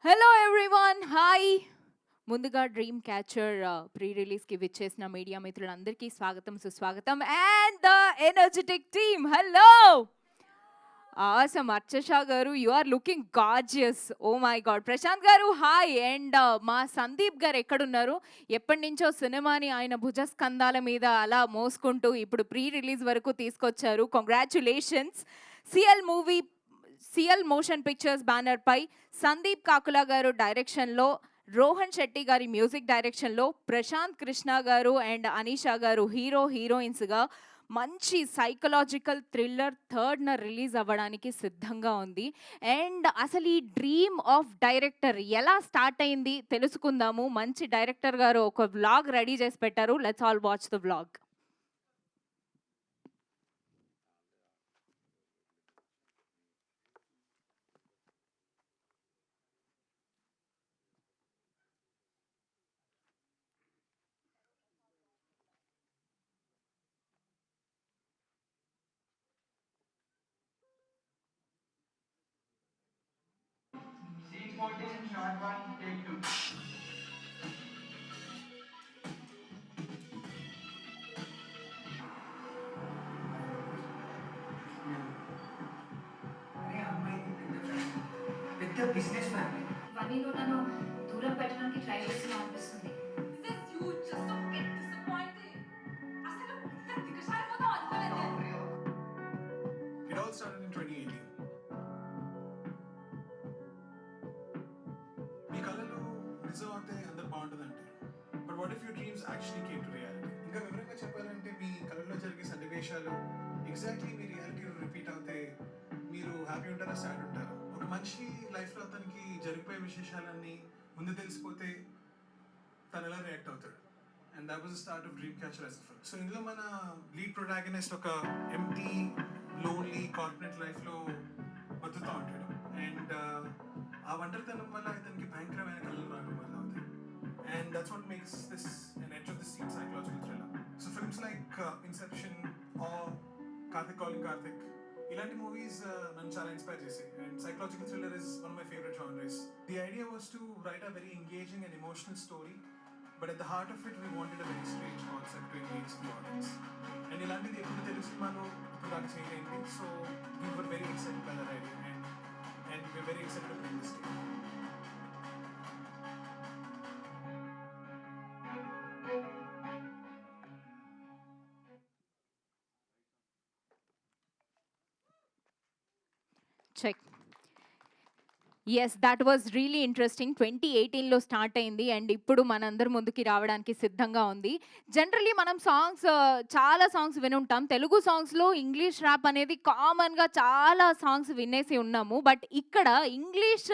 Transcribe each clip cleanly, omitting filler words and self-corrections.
Hello everyone hi. ముందుగా dream catcher pre రిలీజ్కి విచ్చేసిన మీడియా మిత్రులందరికీ స్వాగతం సుస్వాగతం and the energetic team. Hello awesome Archasha garu, you are looking gorgeous. Oh my god. Prashanth garu hi. And మా సందీప్ గారు ఎక్కడున్నారు? ఎప్పటి నుంచో సినిమాని ఆయన భుజస్కంధాల మీద అలా మోసుకుంటూ ఇప్పుడు ప్రీ రిలీజ్ వరకు తీసుకొచ్చారు. Congratulations. CL movie CL motion pictures banner పై సందీప్ కాకుల గారు డైరెక్షన్లో, రోహన్ శెట్టి గారి మ్యూజిక్ డైరెక్షన్లో, ప్రశాంత్ కృష్ణ గారు అండ్ అనీషా గారు హీరోయిన్స్గా మంచి సైకలాజికల్ థ్రిల్లర్ థర్డ్న రిలీజ్ అవ్వడానికి సిద్ధంగా ఉంది. అండ్ అసలు ఈ డ్రీమ్ ఆఫ్ డైరెక్టర్ ఎలా స్టార్ట్ అయింది తెలుసుకుందాము. మంచి డైరెక్టర్ గారు ఒక వ్లాగ్ రెడీ చేసి పెట్టారు. Let's all watch the vlog. Scene 14, shot 1, take 2. అరే అమ్మాయి పెద్ద బిజినెస్ మ్యాన్. ఇవన్నీ నువ్వు నన్ను దూరం పెట్టడానికి ట్రై చేస్తున్నావు అనిపిస్తుంది. It all started in 2018. మీ కళలు నిజం అవుతే అందరు బాగుంటుంది అంటారు. But what if you're dreams actually came to reality? ఇంకా వివరంగా చెప్పాలంటే మీ కళల్లో జరిగే సన్నివేశాలు ఎగ్జాక్ట్లీ మీ రియాలిటీలో రిపీట్ అవుతే మీరు హ్యాపీ ఉంటారా, సాడ్ ఉంటారా? ఒక మనిషి లైఫ్లో అతనికి జరిగిపోయే విశేషాలన్నీ ముందు తెలిసిపోతే తను ఎలా రియాక్ట్ అవుతాడు. And that was the start of dream catcher as a film. So ఇందులో మన లీడ్ ప్రొటాగనిస్ట్ ఒక ఎంటీ లోన్లీ కార్పొరేట్ లైఫ్లో బతుకుతూ ఉంటాడు. అండ్ ఆ ఒంటరితనం వల్ల ఇతనికి భయంకరమైన కళలు రావడం వల్ల అవుతాయి. And that's what makes this on edge of the seat psychological thriller. So films like Inception or Karthik calling Karthik ఇలాంటి మూవీస్ నన్ను చాలా ఇన్స్పైర్ చేసాయి. And psychological thriller is one of my favourite genres. The idea was to write a very engaging and emotional story, but at the heart of it we wanted a very strange concept to engage the audience. And ఇలాంటిది ఎప్పుడు తెలుగు సినిమాలో ఇప్పుడు దాకా చేయలేదు. So we were very excited by that idea and we're very excited to bring this to you. Check. Yes, that was really interesting. 2018లో start అయింది and ఇప్పుడు మనందరి ముందుకి రావడానికి సిద్ధంగా ఉంది. జనరలీ మనం చాలా సాంగ్స్ వినుంటాం. తెలుగు సాంగ్స్లో ఇంగ్లీష్ ర్యాప్ అనేది కామన్గా చాలా సాంగ్స్ వినేసి ఉన్నాము. బట్ ఇక్కడ ఇంగ్లీష్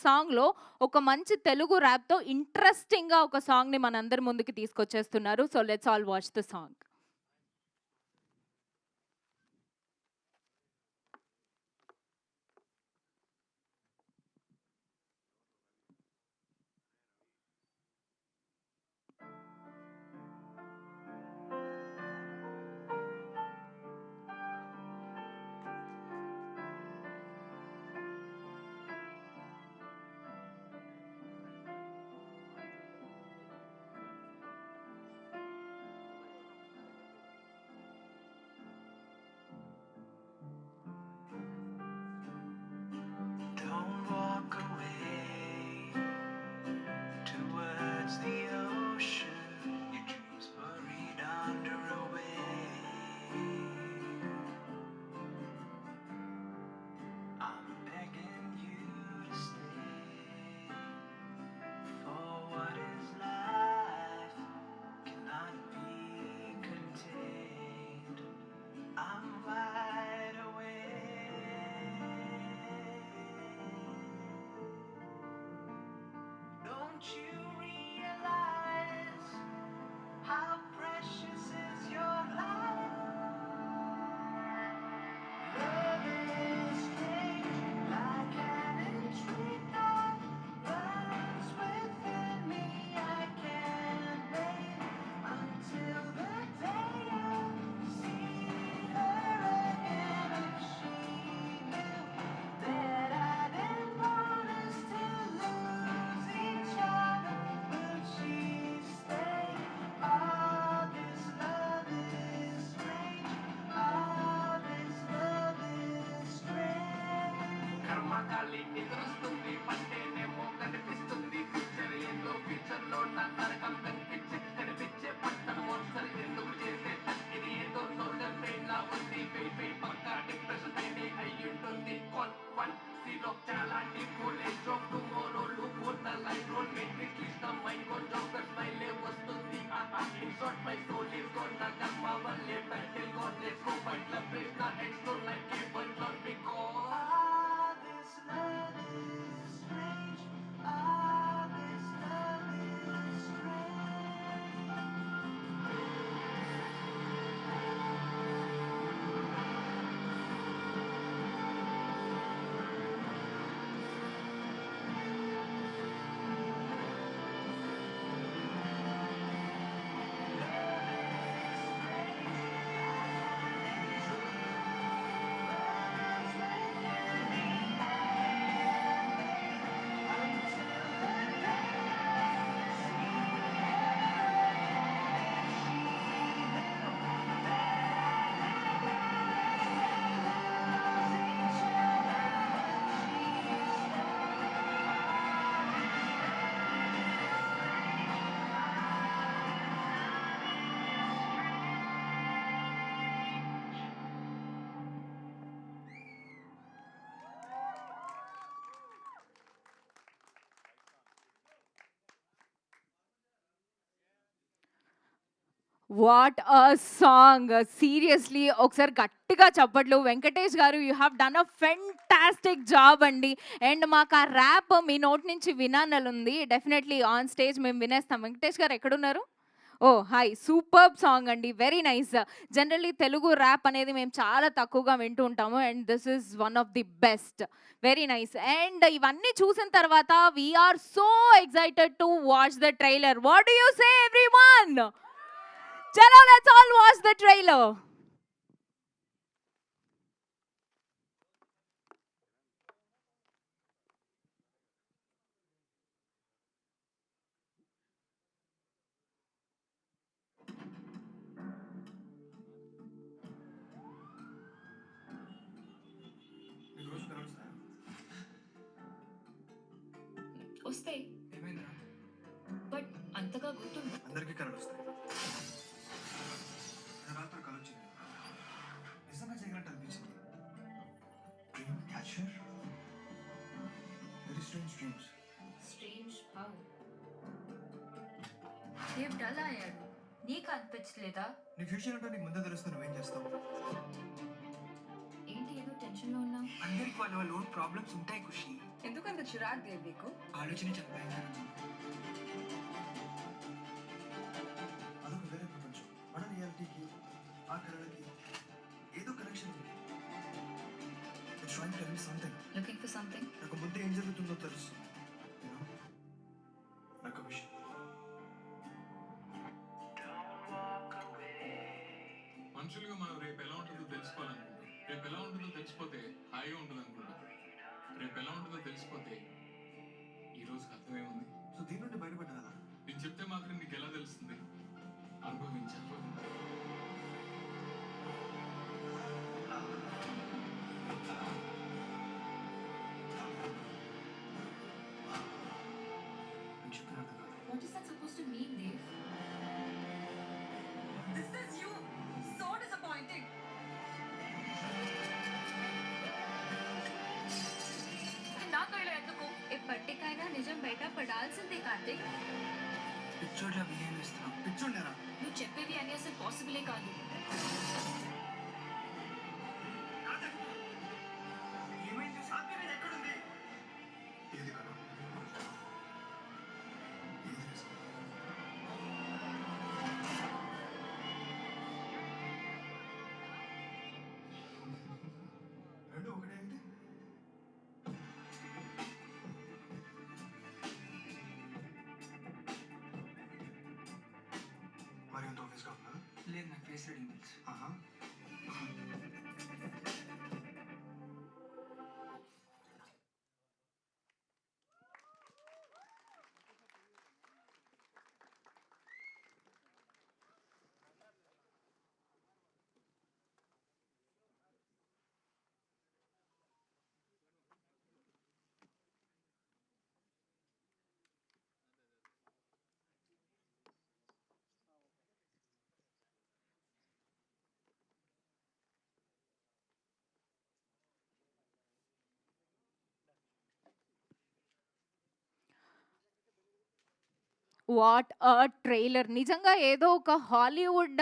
సాంగ్లో ఒక మంచి తెలుగు ర్యాప్తో ఇంట్రెస్టింగ్గా ఒక సాంగ్ని మనందరి ముందుకి తీసుకొచ్చేస్తున్నారు. So let's all watch the song. Don't walk away towards the ocean. Your dreams buried under a wave. I'm begging you to stay. For what is life cannot be contained. I'm wide awake. Don't you realize how precious is your life? Love is strange, like an intrigue that burns within me. I can't wait until the day I see her again. If she knew that I didn't promise to lose Ah, this love is strange. Ah, this love is strange. What a song seriously ఒకసారి గట్టిగా చప్పట్లు వెంకటేష్ గారు you have done a fantastic job అండి and మాకు ఆ rap మీ note నుంచి వినాలనుంది definitely on stage మేము వినేస్తాం వెంకటేష్ గారు ఎక్కడున్నారు ఓ హాయ్ సూపర్బ్ సాంగ్ అండి very nice generally Telugu rap అనేది మేము చాలా తక్కువగా వింటూ ఉంటాము and this is one of the best very nice and ఇవన్నీ చూసిన తర్వాత we're so excited to watch the trailer what do you say everyone చలో let's all watch the trailer మీకు రోజు కలుస్తాయా? వస్తాయి ఏమైందిరా? బట్ అంతగా గుర్తుండదు. అందరికీ కలలు వస్తాయి. నా రాత్రి కల వచ్చింది. నిజంగా జరిగినట్టు అనిపించింది. Dream catcher. Very strange dreams. Strange how Dev dull అయ్యాడు. నీకు అనిపించలేదా? నీ ఫ్యూచర్ అంటే నీకు ముందే తెలుస్తే నువ్వేం చేస్తావు? ఏంటి ఏదో టెన్షన్లో ఉన్నావు? అందరికి వాళ్ళ వాళ్ళ ఓన్ ప్రాబ్లమ్స్ ఉంటాయి ఖుషి. ఎందుకంత చిరాకు దేవ్ నీకు? ఆలోచన చాలా భయంకరంగా ఉంది. అదొక వేరే ప్రపంచం. మన రియాలిటీకి ఆ కళలకి ఏదో కనెక్షన్ ఉంది. It's trying to tell me something. Looking for something. నాకు ముందే ఏం జరుగుతుందో తెలుసు. You know? నాకు ఒక విషయం. మనుషులుగా మనం రేపు ఎలా ఉంటుందో తెలుసుకోవాలనుకుంటాం. రేపు ఎలా ఉంటుందో తెలిసిపోతే హాయిగా ఉంటుంది అనుకుంటాం. రేపు ఎలా ఉంటుందో తెలిసిపోతే ఈ రోజుకి అర్థమేముంది? సో దీని నుండి బయటపడ్డా నేను చెప్తే మాత్రం నీకు ఎలా తెలుస్తుంది? అనుభవించాలి. నేను చెప్పిన అర్థం కాదు. What is that suppose to mean Dev? This is you. So disappointing. నాతో ఇలా ఎందుకు? ఎప్పటికైనా నిజం బయట పడాల్సిందే కార్తీక్. పిచ్చోడ్లా బిహేవ్ చేస్తున్నావు. పిచ్చోండేరా. నువ్వు చెప్పేవి అని అసలు పాసిబులే కాదు. ఏమైంది? సాధ్యం ఎక్కడుంది? ఏది కళ? ఏది నిజం? రెండు ఒకటే అంటే మరి అంత ఆఫీస్గా ఉందా? లేదు నాకు ఫేస్ రీడింగ్ తెలుసు. ఆహా. What a trailer! నిజంగా ఏదో ఒక హాలీవుడ్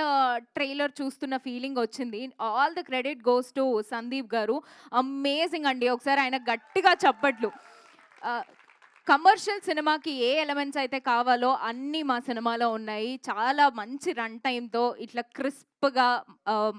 ట్రైలర్ చూస్తున్న ఫీలింగ్ వచ్చింది. All the credit goes to Sandeep గారు. అమేజింగ్ అండి. ఒకసారి ఆయన గట్టిగా చప్పట్లు. కమర్షియల్ సినిమాకి ఏ ఎలిమెంట్స్ అయితే కావాలో అన్నీ మా సినిమాలో ఉన్నాయి. చాలా మంచి రన్ టైమ్‌తో ఇట్లా క్రిస్ప్‌గా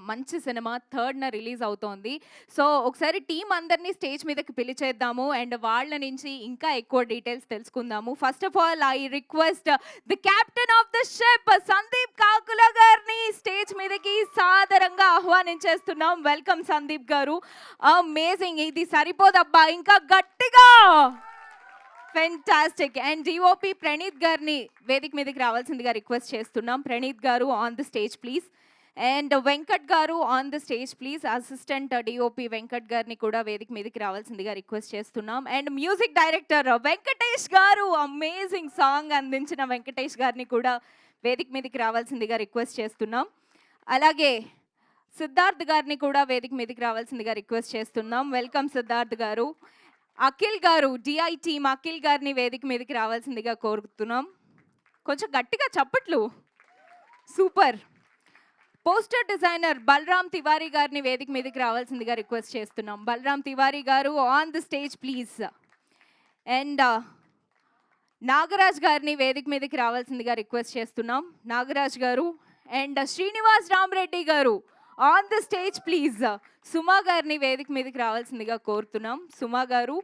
మంచి సినిమా 3న రిలీజ్ అవుతోంది. సో, ఒకసారి టీమ్ అందరిని స్టేజ్ మీదకి పిలిచేద్దాము అండ్ వాళ్ళ నుంచి ఇంకా ఎక్కువ డీటెయిల్స్ తెలుసుకుందాము. First of all I request the captain of the ship Sandeep Kakula గారిని స్టేజ్ మీదకి సాదరంగా ఆహ్వానించేస్తున్నాం. వెల్కమ్ సందీప్ గారు. అమేజింగ్! ఇది సరిపోదబ్బా! ఇంకా గట్టిగా! ఫెంటాస్టిక్. అండ్ డిఓపి ప్రణీత్ గారిని వేదిక మీదకి రావాల్సిందిగా రిక్వెస్ట్ చేస్తున్నాం. Praneeth garu on the stage please. And Venkat garu on the stage please. Assistant DOP Venkat గారిని కూడా వేదిక మీదకి రావాల్సిందిగా రిక్వెస్ట్ చేస్తున్నాం. అండ్ మ్యూజిక్ డైరెక్టర్ వెంకటేష్ గారు, అమేజింగ్ సాంగ్ అందించిన వెంకటేష్ గారిని కూడా వేదిక మీదకి రావాల్సిందిగా రిక్వెస్ట్ చేస్తున్నాం. అలాగే సిద్ధార్థ్ గారిని కూడా వేదిక మీదకి రావాల్సిందిగా రిక్వెస్ట్ చేస్తున్నాం. వెల్కమ్ సిద్ధార్థ్ గారు. అఖిల్ గారు, డిఐ టీమ్ అఖిల్ గారిని వేదిక మీదకి రావాల్సిందిగా కోరుతున్నాం. కొంచెం గట్టిగా చప్పట్లు. Super. Poster designer Balaram Tiwari గారిని వేదిక మీదకి రావాల్సిందిగా రిక్వెస్ట్ చేస్తున్నాం. బలరామ్ తివారీ గారు on the stage please. And Nagaraj గారిని వేదిక మీదకి రావాల్సిందిగా రిక్వెస్ట్ చేస్తున్నాం. నాగరాజ్ గారు. అండ్ శ్రీనివాస్ రామరెడ్డి గారు ఆన్ ద స్టేజ్ ప్లీజ్. సుమా గారిని వేదిక మీదకి రావాల్సిందిగా కోరుతున్నాం. సుమా గారు.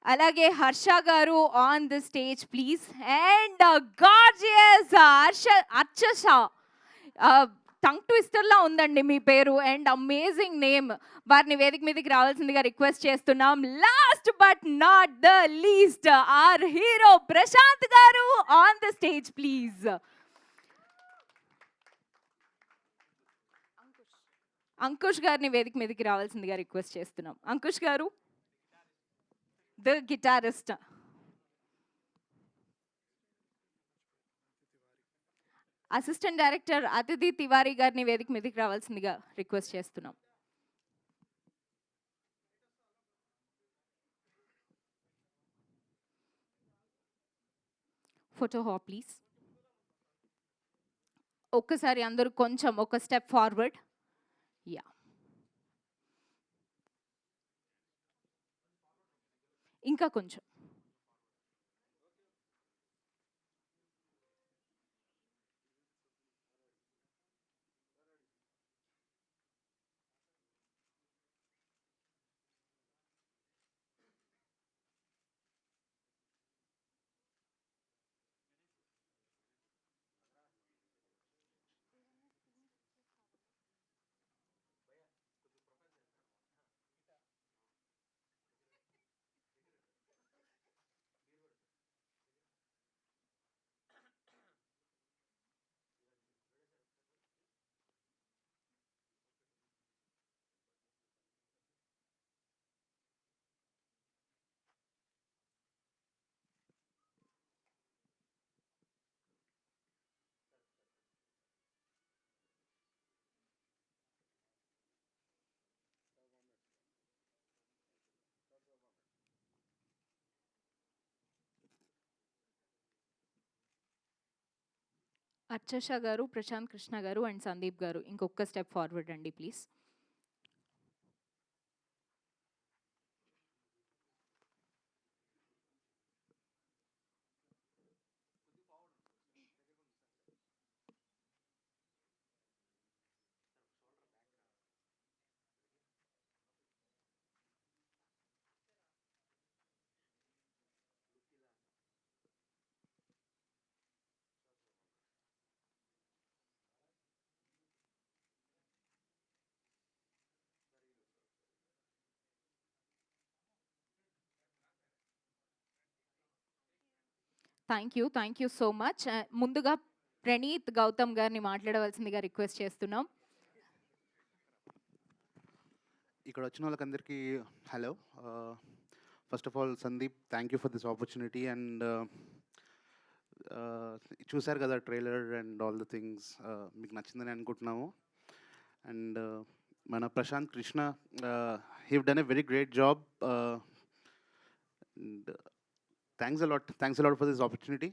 అలాగే Harsha garu on the stage please. And gorgeous Archasha, tongue ట్విస్టర్లా ఉందండి మీ పేరు అండ్ అమేజింగ్ నేమ్. వారిని వేదిక మీదకి రావాల్సిందిగా రిక్వెస్ట్ చేస్తున్నాం. Last but not the least our hero Prashanth garu on the stage please. Ankush గారిని వేదిక మీదకి రావాల్సిందిగా రిక్వెస్ట్ చేస్తున్నాం. అంకుష్ గారు, ద గిటారిస్ట్. అసిస్టెంట్ డైరెక్టర్ అతిథి తివారీ గారిని వేదిక మీదకి రావాల్సిందిగా రిక్వెస్ట్ చేస్తున్నాం. Photo hop please. ఒక్కసారి అందరూ కొంచెం ఒక స్టెప్ ఫార్వర్డ్. యా, ఇంకా కొంచెం. అర్చష గారు, ప్రశాంత్ కృష్ణ గారు అండ్ సందీప్ గారు ఇంకొక స్టెప్ ఫార్వర్డ్ అండి please. Thank you so much. ముందుగా ప్రణీత్ గౌతమ్ గారిని మాట్లాడవలసిందిగా రిక్వెస్ట్ చేస్తున్నాం. ఇక్కడ వచ్చిన వాళ్ళకందరికీ hello. First of all Sandeep, thank you for this opportunity. And చూశారు కదా trailer and all the things, మీకు నచ్చిందని అనుకుంటున్నాము. అండ్ మన Prashant Krishna, he done a very great job. And thanks a lot for this opportunity.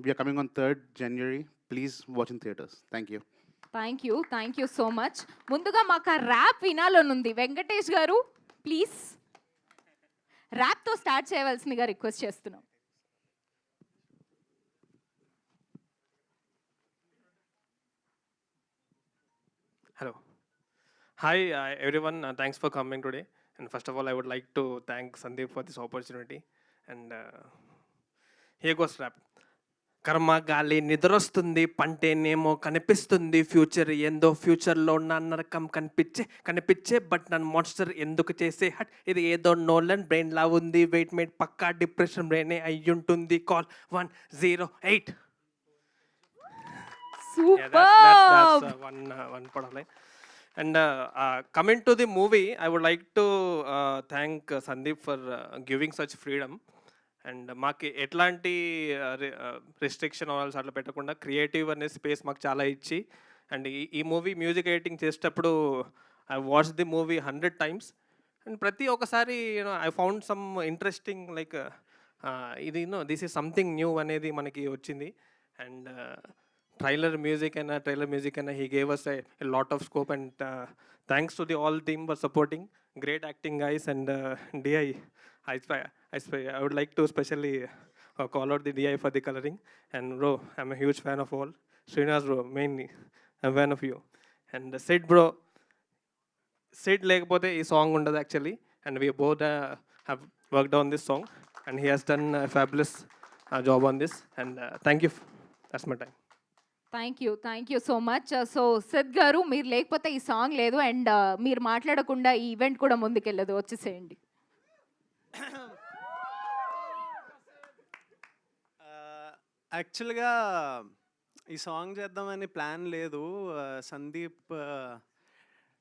We are coming on 3rd January. Please watch in theaters. Thank you. Thank you so much. ముందుగా మాకు ఆ rap వినాలనుంది. Venkatesh గారు please ర్యాప్తో start చేయవలసిందిగా request చేస్తున్నాం. Hello. Hi, everyone. Thanks for coming today. And first of all, I would like to thank Sandeep for this opportunity. And here goes rap. కర్మ గాలి నిద్రొస్తుంది పంటేనేమో కనిపిస్తుంది future ఏందో ఫ్యూచర్లో నా నరకం కనిపించే బట్ నన్ను మాన్స్టర్ ఎందుకు చేసే హట్ ఇది ఏదో నోలన్ బ్రెయిన్ లా ఉంది వెయిట్ మేట్ పక్కా డిప్రెషన్ బ్రెయినే అయ్యుంటుంది call 108. Yeah, that's one part of line. And coming to the movie, I would like to thank Sandeep for giving such freedom. And మాకు ఎట్లాంటి రెస్ట్రిక్షన్ ఆల్స్ అట్లా పెట్టకుండా క్రియేటివ్ అనే స్పేస్ మాకు చాలా ఇచ్చి అండ్ ఈ మూవీ మ్యూజిక్ ఎడిటింగ్ చేసేటప్పుడు I watch the movie 100 times and ప్రతి ఒక్కసారి you know I found some interesting like ఇది దిస్ ఈజ్ సంథింగ్ న్యూ అనేది మనకి వచ్చింది అండ్ ట్రైలర్ మ్యూజిక్ అయినా he gave us a lot of scope and thanks to the all team for supporting great acting guys and DI I would like to especially call out the DI for the coloring. And bro, I'm a huge fan of all. Srinivas bro, mainly, I'm a fan of you. And Sid bro, Sid lekapothe ee song undadu actually. And we both have worked on this song. And he has done a fabulous job on this. And thank you. That's my time. Thank you so much. So Sid గారు మీరు లేకపోతే ఈ song లేదు and మీరు మాట్లాడకుండా ఈ event కూడా ముందుకెళ్ళదు. వచ్చేసేయండి. యాక్చువల్గా ఈ సాంగ్ చేద్దామని ప్లాన్ లేదు. Sandeep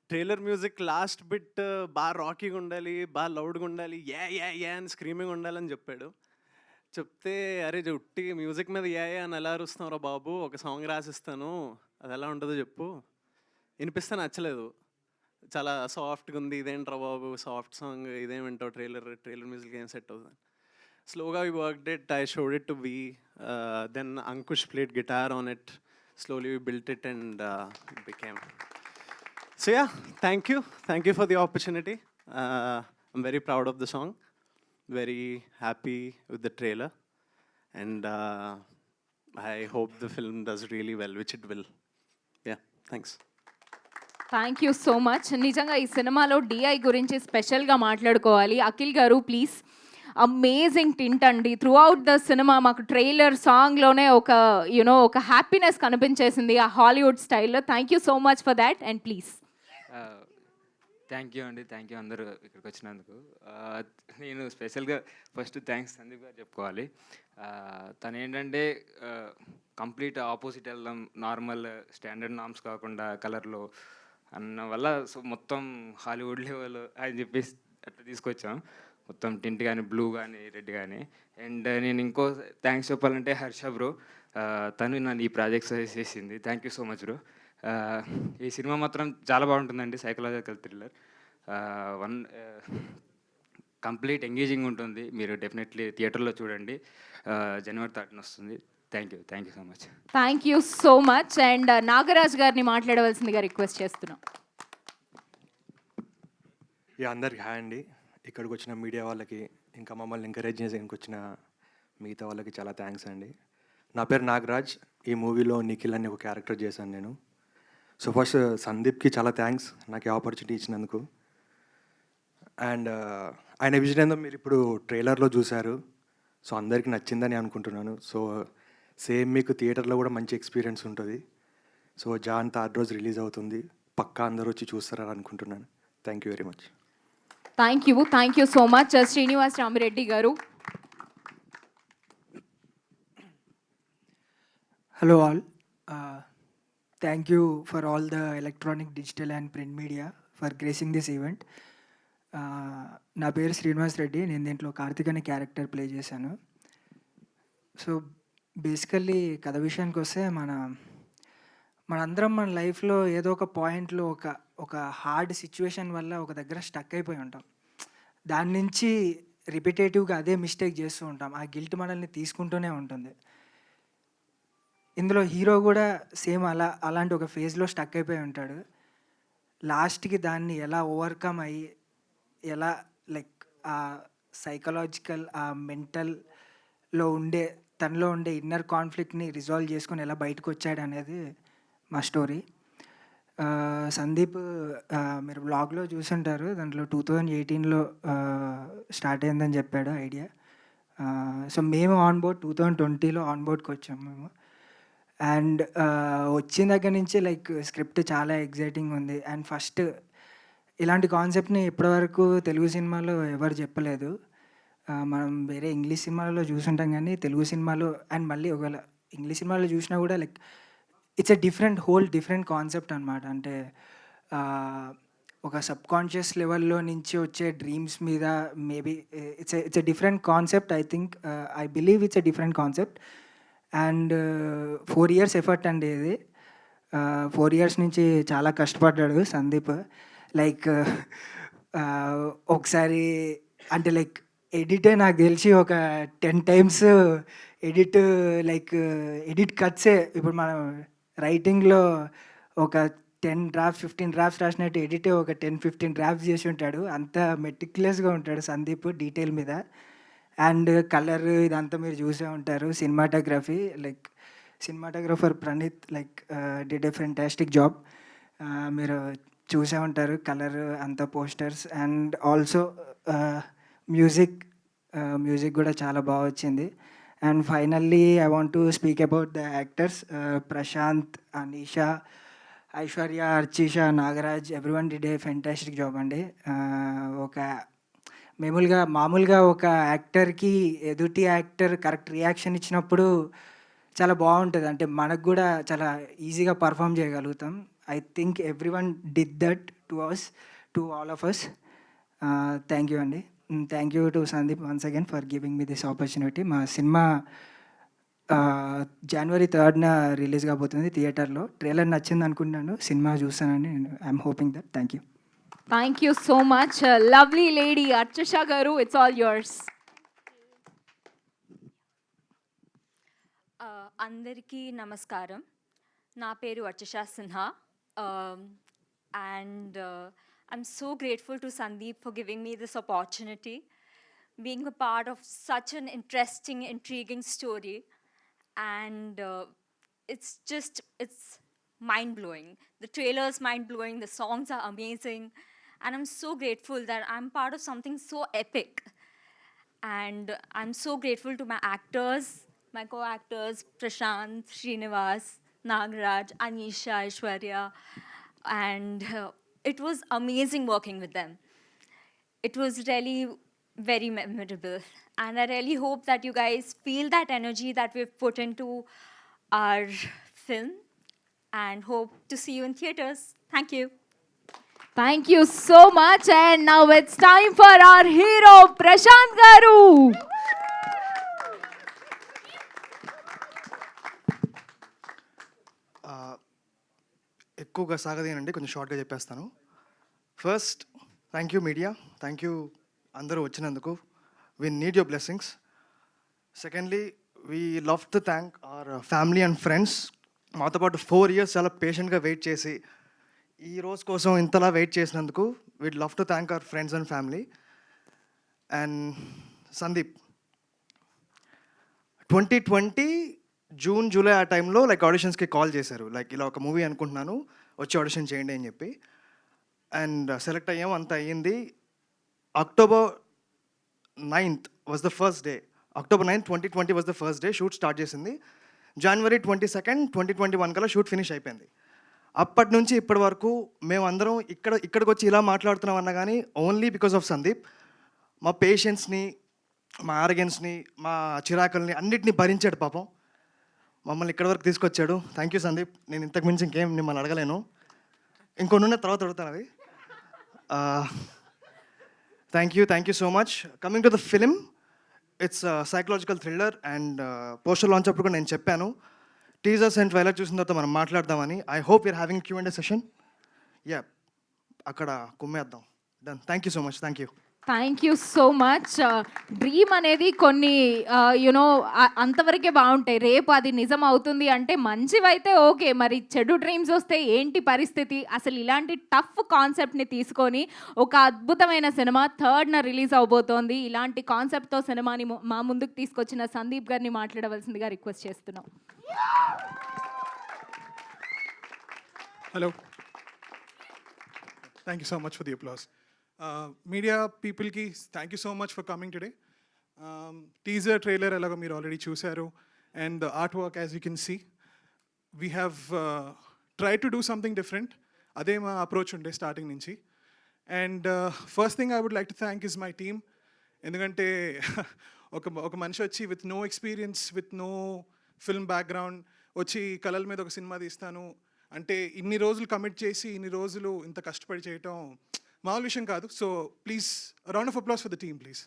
trailer music last bit బాగా రాకీగా ఉండాలి, బాగా లౌడ్గా ఉండాలి, యా అని స్క్రీమింగ్ ఉండాలని చెప్పాడు. చెప్తే అరే ఉట్టి మ్యూజిక్ మీద యా అని ఎలా అరుస్తున్నారా బాబు, ఒక సాంగ్ రాసిస్తాను అది ఎలా ఉంటుందో చెప్పు వినిపిస్తే నచ్చలేదు. చాలా సాఫ్ట్గా ఉంది, ఇదేంట్రా బాబు సాఫ్ట్ సాంగ్ ఇదేం వింటావు, ట్రైలర్ మ్యూజిక్ ఏం సెట్ అవుతుంది. Slowly we worked it, I showed it to V, then Ankush played guitar on it, slowly we built it and it became. So yeah, thank you for the opportunity. I'm very proud of the song, very happy with the trailer and I hope the film does really well, which it will. Yeah, thanks. Thank you so much. నిజంగా ఈ సినిమాలో DI గురించి స్పెషల్గా మాట్లాడుకోవాలి. అఖిల్ గారు please. Amazing tint అండి. Through out the cinema మాకు trailer సాంగ్లోనే ఒక హ్యాపీనెస్ కనిపించేసింది ఆ హాలీవుడ్ స్టైల్లో. Thank you so much for that and please. Thank you అండి, థ్యాంక్ యూ అందరూ ఇక్కడికి వచ్చినందుకు. నేను స్పెషల్గా ఫస్ట్ థ్యాంక్స్ సందీప్ గారు చెప్పుకోవాలి. తను ఏంటంటే కంప్లీట్ ఆపోజిట్ వెళ్దాం, నార్మల్ స్టాండర్డ్ నామ్స్ కాకుండా కలర్లో అన్న వల్ల సో మొత్తం హాలీవుడ్ లెవెల్ అని చెప్పేసి అట్లా తీసుకొచ్చాం. మొత్తం టింట్ కానీ బ్లూ కానీ రెడ్ కానీ. అండ్ నేను ఇంకో థ్యాంక్స్ చెప్పాలంటే హర్ష బ్రో, తను నన్ను ఈ ప్రాజెక్ట్ సజెస్ట్ చేసింది. Thank you so much bro. ఈ సినిమా మాత్రం చాలా బాగుంటుందండి, సైకలాజికల్ థ్రిల్లర్. కంప్లీట్ ఎంగేజింగ్ ఉంటుంది. మీరు డెఫినెట్లీ థియేటర్లో చూడండి. January 3rd వస్తుంది. Thank you so much. Thank you so much. And Nagaraj గారిని మాట్లాడవలసిందిగా రిక్వెస్ట్ చేస్తున్నాం. అందరికి హాయ్ అండి. ఇక్కడికి వచ్చిన మీడియా వాళ్ళకి, ఇంకా మమ్మల్ని ఎంకరేజ్ చేయడానికి వచ్చిన మిగతా వాళ్ళకి చాలా థ్యాంక్స్ అండి. నా పేరు నాగరాజ్. ఈ మూవీలో నిఖిల్ అని ఒక క్యారెక్టర్ చేశాను నేను. సో ఫస్ట్ సందీప్కి చాలా థ్యాంక్స్ నాకు ఈ ఆపర్చునిటీ ఇచ్చినందుకు. అండ్ ఆయన విజన్ ఏందో మీరు ఇప్పుడు ట్రైలర్లో చూశారు. సో అందరికీ నచ్చిందని అనుకుంటున్నాను. సో సేమ్ మీకు థియేటర్లో కూడా మంచి ఎక్స్పీరియన్స్ ఉంటుంది. సో Jan 3 రిలీజ్ అవుతుంది. పక్కా అందరూ వచ్చి చూస్తారని అనుకుంటున్నాను. Thank you very much. Thank you so much. Srinivas Ramireddy గారు. Hello all. Thank you for all the electronic, digital and print media for gracing this event. నా పేరు శ్రీనివాస్ రెడ్డి. నేను దీంట్లో కార్తిక్ అనే క్యారెక్టర్ ప్లే చేశాను. సో బేసికల్లీ కథ విషయానికి వస్తే మనందరం మన లైఫ్లో ఏదో ఒక పాయింట్లో ఒక హార్డ్ సిచ్యువేషన్ వల్ల ఒక దగ్గర స్టక్ అయిపోయి ఉంటాం. దాని నుంచి రిపిటేటివ్గా అదే మిస్టేక్ చేస్తూ ఉంటాం. ఆ గిల్ట్ మనల్ని తీసుకుంటూనే ఉంటుంది. ఇందులో హీరో కూడా సేమ్ అలాంటి ఒక ఫేజ్లో స్టక్ అయిపోయి ఉంటాడు. లాస్ట్కి దాన్ని ఎలా ఓవర్కమ్ అయ్యి ఎలా లైక్ ఆ సైకలాజికల్ ఆ మెంటల్లో ఉండే తనలో ఉండే ఇన్నర్ కాన్ఫ్లిక్ట్ని రిజాల్వ్ చేసుకొని ఎలా బయటకు వచ్చాడు అనేది మా స్టోరీ. సందీప్ మీరు వ్లాగ్లో చూసుంటారు, దాంట్లో 2018లో స్టార్ట్ అయిందని చెప్పాడు ఐడియా. సో మేము ఆన్ బోర్డ్ 2020లో ఆన్ బోర్డ్కి వచ్చాము మేము. అండ్ వచ్చిన దగ్గర నుంచి లైక్ స్క్రిప్ట్ చాలా ఎగ్జైటింగ్ ఉంది. అండ్ ఫస్ట్ ఇలాంటి కాన్సెప్ట్ని ఇప్పటివరకు తెలుగు సినిమాలో ఎవరు చెప్పలేదు. మనం వేరే ఇంగ్లీష్ సినిమాలలో చూసుంటాం కానీ తెలుగు సినిమాలో అండ్ మళ్ళీ ఒకవేళ ఇంగ్లీష్ సినిమాలో చూసినా కూడా like it's a different concept అనమాట. అంటే ఒక సబ్ కాన్షియస్ లెవెల్లో నుంచి వచ్చే డ్రీమ్స్ మీద maybe it's a different concept. I believe it's a different concept. And 4 years effort అండి ఇది. 4 years నుంచి చాలా కష్టపడ్డాడు సందీప్. లైక్ ఒకసారి అంటే లైక్ ఎడిటే నాకు తెలిసి ఒక 10 times ఎడిట్ కట్సే. ఇప్పుడు మనం రైటింగ్లో ఒక 10 drafts 15 drafts రాసినట్టు ఎడిటే ఒక 10-15 drafts చేసి ఉంటాడు. అంత మెటిక్యులస్గా ఉంటాడు సందీప్ డీటెయిల్ మీద. అండ్ కలర్ ఇదంతా మీరు చూసే ఉంటారు. Cinematographer Praneeth did a fantastic job. మీరు చూసే ఉంటారు కలర్ అంతా పోస్టర్స్. అండ్ ఆల్సో మ్యూజిక్ కూడా చాలా బాగా వచ్చింది. And finally I want to speak about the actors. Prashanth, Anisha, Aishwarya, Archisha, Nagaraj, everyone did a fantastic job అండి. మామూలుగా ఒక యాక్టర్కి ఎదుటి యాక్టర్ కరెక్ట్ రియాక్షన్ ఇచ్చినప్పుడు చాలా బాగుంటుంది. అంటే మనకు కూడా చాలా ఈజీగా పర్ఫామ్ చేయగలుగుతాం. I think everyone did that to all of us. Thank you అండి. Thank you to Sandeep once again for giving me this opportunity. మా సినిమా January 3rd రిలీజ్ కాబోతుంది థియేటర్లో. ట్రైలర్ నచ్చింది అనుకుంటున్నాను, సినిమా చూస్తానని I'm hoping that. Thank you. Thank you so much. Lovely lady, Archisha Garu, it's all yours. అందరికీ నమస్కారం. నా పేరు Archisha Sinha. And I'm so grateful to Sandeep for giving me this opportunity, being a part of such an interesting, intriguing story. And it's mind-blowing. The trailer's mind-blowing, the songs are amazing, and I'm so grateful that I'm part of something so epic. And I'm so grateful to my actors, my co-actors, Prashant, Srinivas, Nagaraj, Anisha, Aishwarya, and it was amazing working with them. It was really very memorable, and I really hope that you guys feel that energy that we've put into our film, and hope to see you in theaters. Thank you. Thank you so much. And now it's time for our hero, Prashant Garu. ఎక్కువగా సాగదేనండి, కొంచెం షార్ట్గా చెప్పేస్తాను. First thank you media, thank you అందరూ వచ్చినందుకు. We need your blessings. Secondly, we love to thank our family and friends. మాతో పాటు 4 years చాలా పేషెంట్గా wait చేసి ఈ రోజు కోసం ఇంతలా వెయిట్ చేసినందుకు we'd love to thank our friends and family. And Sandeep 2020 June July ఆ టైంలో ఆడిషన్స్కి కాల్ చేశారు, ఇలా ఒక మూవీ అనుకుంటున్నాను, వచ్చి ఆడిషన్ చేయండి అని చెప్పి. అండ్ సెలెక్ట్ అయ్యాము, అంత అయ్యింది. October 9th was the first day. October 9th, 2020 was the first day. Shoot start చేసింది. January 22nd, 2021 కల్లా షూట్ ఫినిష్ అయిపోయింది. అప్పటి నుంచి ఇప్పటి వరకు మేమందరం ఇక్కడికి వచ్చి ఇలా మాట్లాడుతున్నాం అన్నా కానీ ఓన్లీ బికాస్ ఆఫ్ సందీప్. మా పేషెన్స్ని, మా ఆర్గెన్స్ని, మా చిరాకుల్ని అన్నిటినీ భరించాడు పాపం. మమ్మల్ని ఇక్కడి వరకు తీసుకొచ్చాడు. Thank you Sandeep. నేను ఇంతకు మించి ఇంకేం మిమ్మల్ని అడగలేను. ఇంకొన్ని ఉన్న తర్వాత అడుగుతాను అవి. Thank you so much. Coming to the film, it's a psychological thriller, and poster launch అప్పుడు కూడా నేను చెప్పాను టీజర్స్ అండ్ ట్రైలర్ చూసిన తర్వాత మనం మాట్లాడదామని. I hope you're having Q&A session. అక్కడ కుమ్మేద్దాం. Done. Thank you so much. Thank you. Thank you so much. Dream అనేది కొన్ని యునో అంతవరకే బాగుంటాయి. రేపు అది నిజం అవుతుంది అంటే మంచివైతే ఓకే, మరి చెడు డ్రీమ్స్ వస్తే ఏంటి పరిస్థితి? అసలు ఇలాంటి టఫ్ కాన్సెప్ట్ని తీసుకొని ఒక అద్భుతమైన సినిమా 3rd రిలీజ్ అవబోతోంది. ఇలాంటి కాన్సెప్ట్తో సినిమాని మా ముందుకు తీసుకొచ్చిన సందీప్ గారిని మాట్లాడవలసిందిగా రిక్వెస్ట్ చేస్తున్నాం. Hello. Thank you so much for the applause. Media people ki thank you so much for coming today. Teaser trailer alaga meer already chusaru, and the artwork, as you can see, we have tried to do something different. Ade ma approach unde starting nunchi. And first thing I would like to thank is my team. ఎందుకంటే ఒక మనిషి వచ్చి with no experience, with no film background వచ్చి కళల మీద ఒక cinema తీస్తాను అంటే ఇన్ని రోజులు కమిట్ చేసి ఇన్ని రోజులు ఇంత కష్టపడి చేయటం మామూలు విషయం కాదు. So please round of applause for the team please.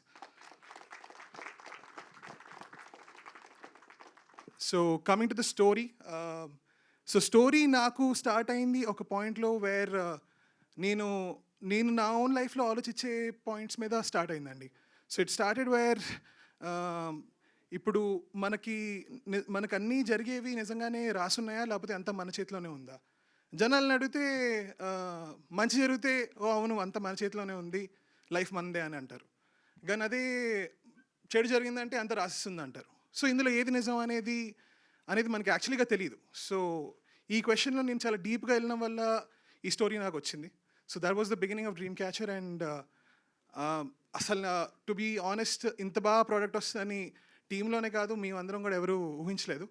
So coming to the story, so story నాకు స్టార్ట్ అయింది ఒక పాయింట్లో వేర్ నేను నా ఓన్ లైఫ్లో ఆలోచించే పాయింట్స్ మీద స్టార్ట్ అయిందండి. సో ఇట్ స్టార్టెడ్ వేర్ ఇప్పుడు మనకి అన్నీ జరిగేవి నిజంగానే రాసున్నాయా లేకపోతే అంతా మన చేతిలోనే ఉందా? జనాలను అడిగితే మంచి జరిగితే ఓ అవును అంత మన చేతిలోనే ఉంది, లైఫ్ మనదే అని అంటారు. కానీ అదే చెడు జరిగిందంటే అంత రాసిస్తుంది అంటారు. సో ఇందులో ఏది నిజం అనేది మనకి యాక్చువల్గా తెలియదు. సో ఈ క్వశ్చన్లో నేను చాలా డీప్గా వెళ్ళడం వల్ల ఈ స్టోరీ నాకు వచ్చింది. So that was the beginning of dream catcher. And అసలు టు బీ ఆనెస్ట్ ఇంత బాగా ప్రోడక్ట్ వస్తుందని టీంలోనే కాదు మేమందరం కూడా ఎవరు ఊహించలేదు.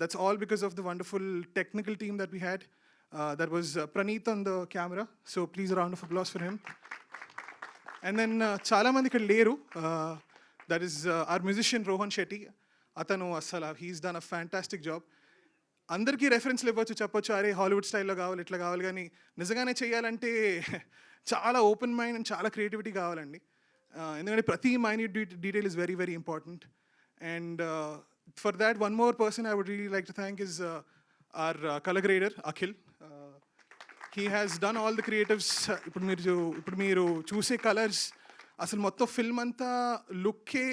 That's all because of the wonderful technical team that we had. That was Praneeth on the camera. So please round of applause for him. And then చాలామంది ఇక్కడ లేరు. That is our musician Rohan Shetty. అతను అసలు he's done a fantastic job. అందరికీ రెఫరెన్స్లు ఇవ్వచ్చు, చెప్పొచ్చు అరే హాలీవుడ్ స్టైల్లో కావాలి ఇట్లా కావాలి, కానీ నిజంగానే చేయాలంటే చాలా ఓపెన్ మైండ్ అండ్ చాలా క్రియేటివిటీ కావాలండి. ఎందుకంటే ప్రతి minute detail is very very important. And for that one more person I would really like to thank is our colour grader Akhil. He has done all the creatives. ఇప్పుడు మీరు చూసే colours అసలు మొత్తం film అంతా లుక్కే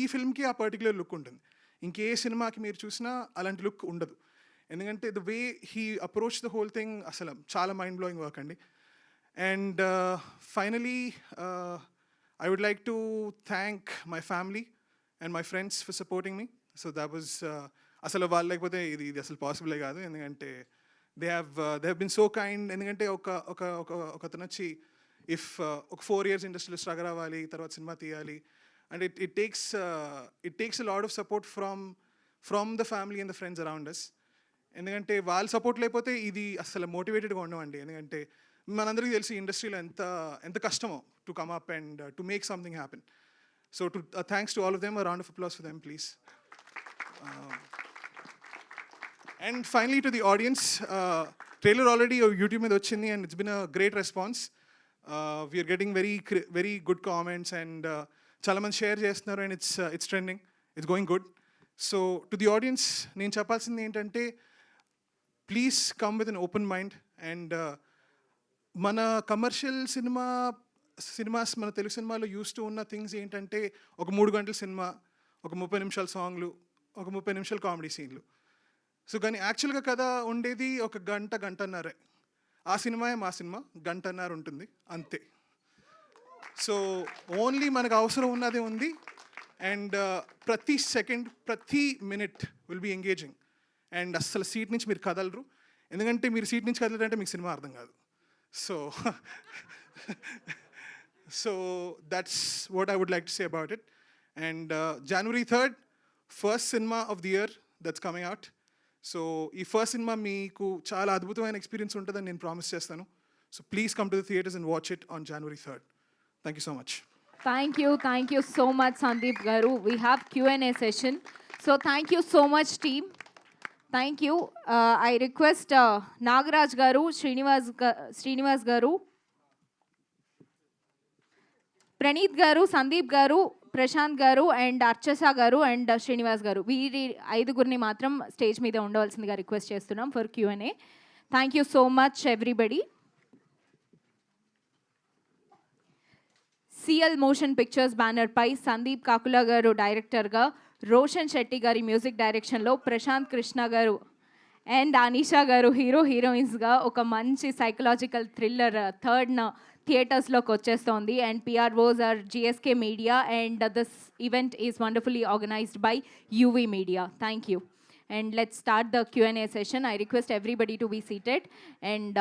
ఈ ఫిల్మ్కి ఆ పర్టికులర్ లుక్ ఉంటుంది. ఇంకే సినిమాకి మీరు చూసినా అలాంటి లుక్ ఉండదు. ఎందుకంటే the way he approach the whole thing అసలు చాలా మైండ్ బ్లోయింగ్ వర్క్ అండి. And finally, I would like to thank my family and my friends for supporting me. So that was అసలు వాళ్ళు లేకపోతే ఇది అసలు పాసిబులే కాదు. ఎందుకంటే they have been so kind. ఎందుకంటే ఒకతను వచ్చి ఇఫ్ ఒక 4 years ఇండస్ట్రీలో స్ట్రగల్ అవ్వాలి, తర్వాత సినిమా తీయాలి, and it takes a lot of support from the family and the friends around us. ఎందుకంటే వాళ్ళ సపోర్ట్ లేకపోతే ఇది అసలు మోటివేటెడ్గా ఉండమండి. ఎందుకంటే మనందరికీ తెలిసి ఇండస్ట్రీలో ఎంత కష్టమో to come up and to make something happen. So thanks to all of them. Round of applause for them please. And finally to the audience, trailer already YouTube మీద వచ్చింది and it's been a great response. We are getting very good comments and చాలామంది share చేస్తున్నారు and it's trending, it's going good. So to the audience నేను చెప్పాల్సింది ఏంటంటే please come with an open mind. And మన commercial cinemas మన తెలుగు సినిమాలో use to ఉన్న things ఏంటంటే ఒక 3 గంటల సినిమా, ఒక 30 నిమిషాల సాంగ్లు, ఒక 30 నిమిషాల కామెడీ సీన్లు. సో కానీ యాక్చువల్గా కథ ఉండేది ఒక గంటన్నరే. ఆ సినిమాయే మా సినిమా గంటన్నర ఉంటుంది అంతే. సో ఓన్లీ మనకు అవసరం ఉన్నదే ఉంది. అండ్ ప్రతి సెకండ్ ప్రతి minute will be engaging. And అస్సలు సీట్ నుంచి మీరు కదలరు. ఎందుకంటే మీరు సీట్ నుంచి కదలరంటే మీకు సినిమా అర్థం కాదు. So that's what I would like to say about it. And January 3rd, first cinema of the year that's coming out. So ee first cinema meeku chaala adbhutamaina experience untadani nenu promise chestanu. So please come to the theaters and watch it on January 3rd. Thank you so much. Thank you so much Sandeep garu. We have Q&A session. So thank you so much team. Thank you. I request Nagaraj garu, Srinivas garu, Praneeth garu, Sandeep garu, Prashant garu and Archasa garu and Srinivas garu. వీరి 5గురిని మాత్రం stage మీద ఉండవలసిందిగా request చేస్తున్నాం for Q&A. Thank you so much everybody. CL motion pictures బ్యానర్పై సందీప్ కాకుల గారు డైరెక్టర్గా, రోషన్ శెట్టి గారి music డైరెక్షన్లో ప్రశాంత్ కృష్ణ గారు అండ్ అనీషా గారు హీరోయిన్స్గా ఒక మంచి సైకలాజికల్ థ్రిల్లర్ థర్డ్న థియేటర్స్లోకి వచ్చేస్తోంది. And PROs are GSK media and this event is wonderfully organized by UV media. Thank you. And let's start the Q&A session. I request everybody to be seated. And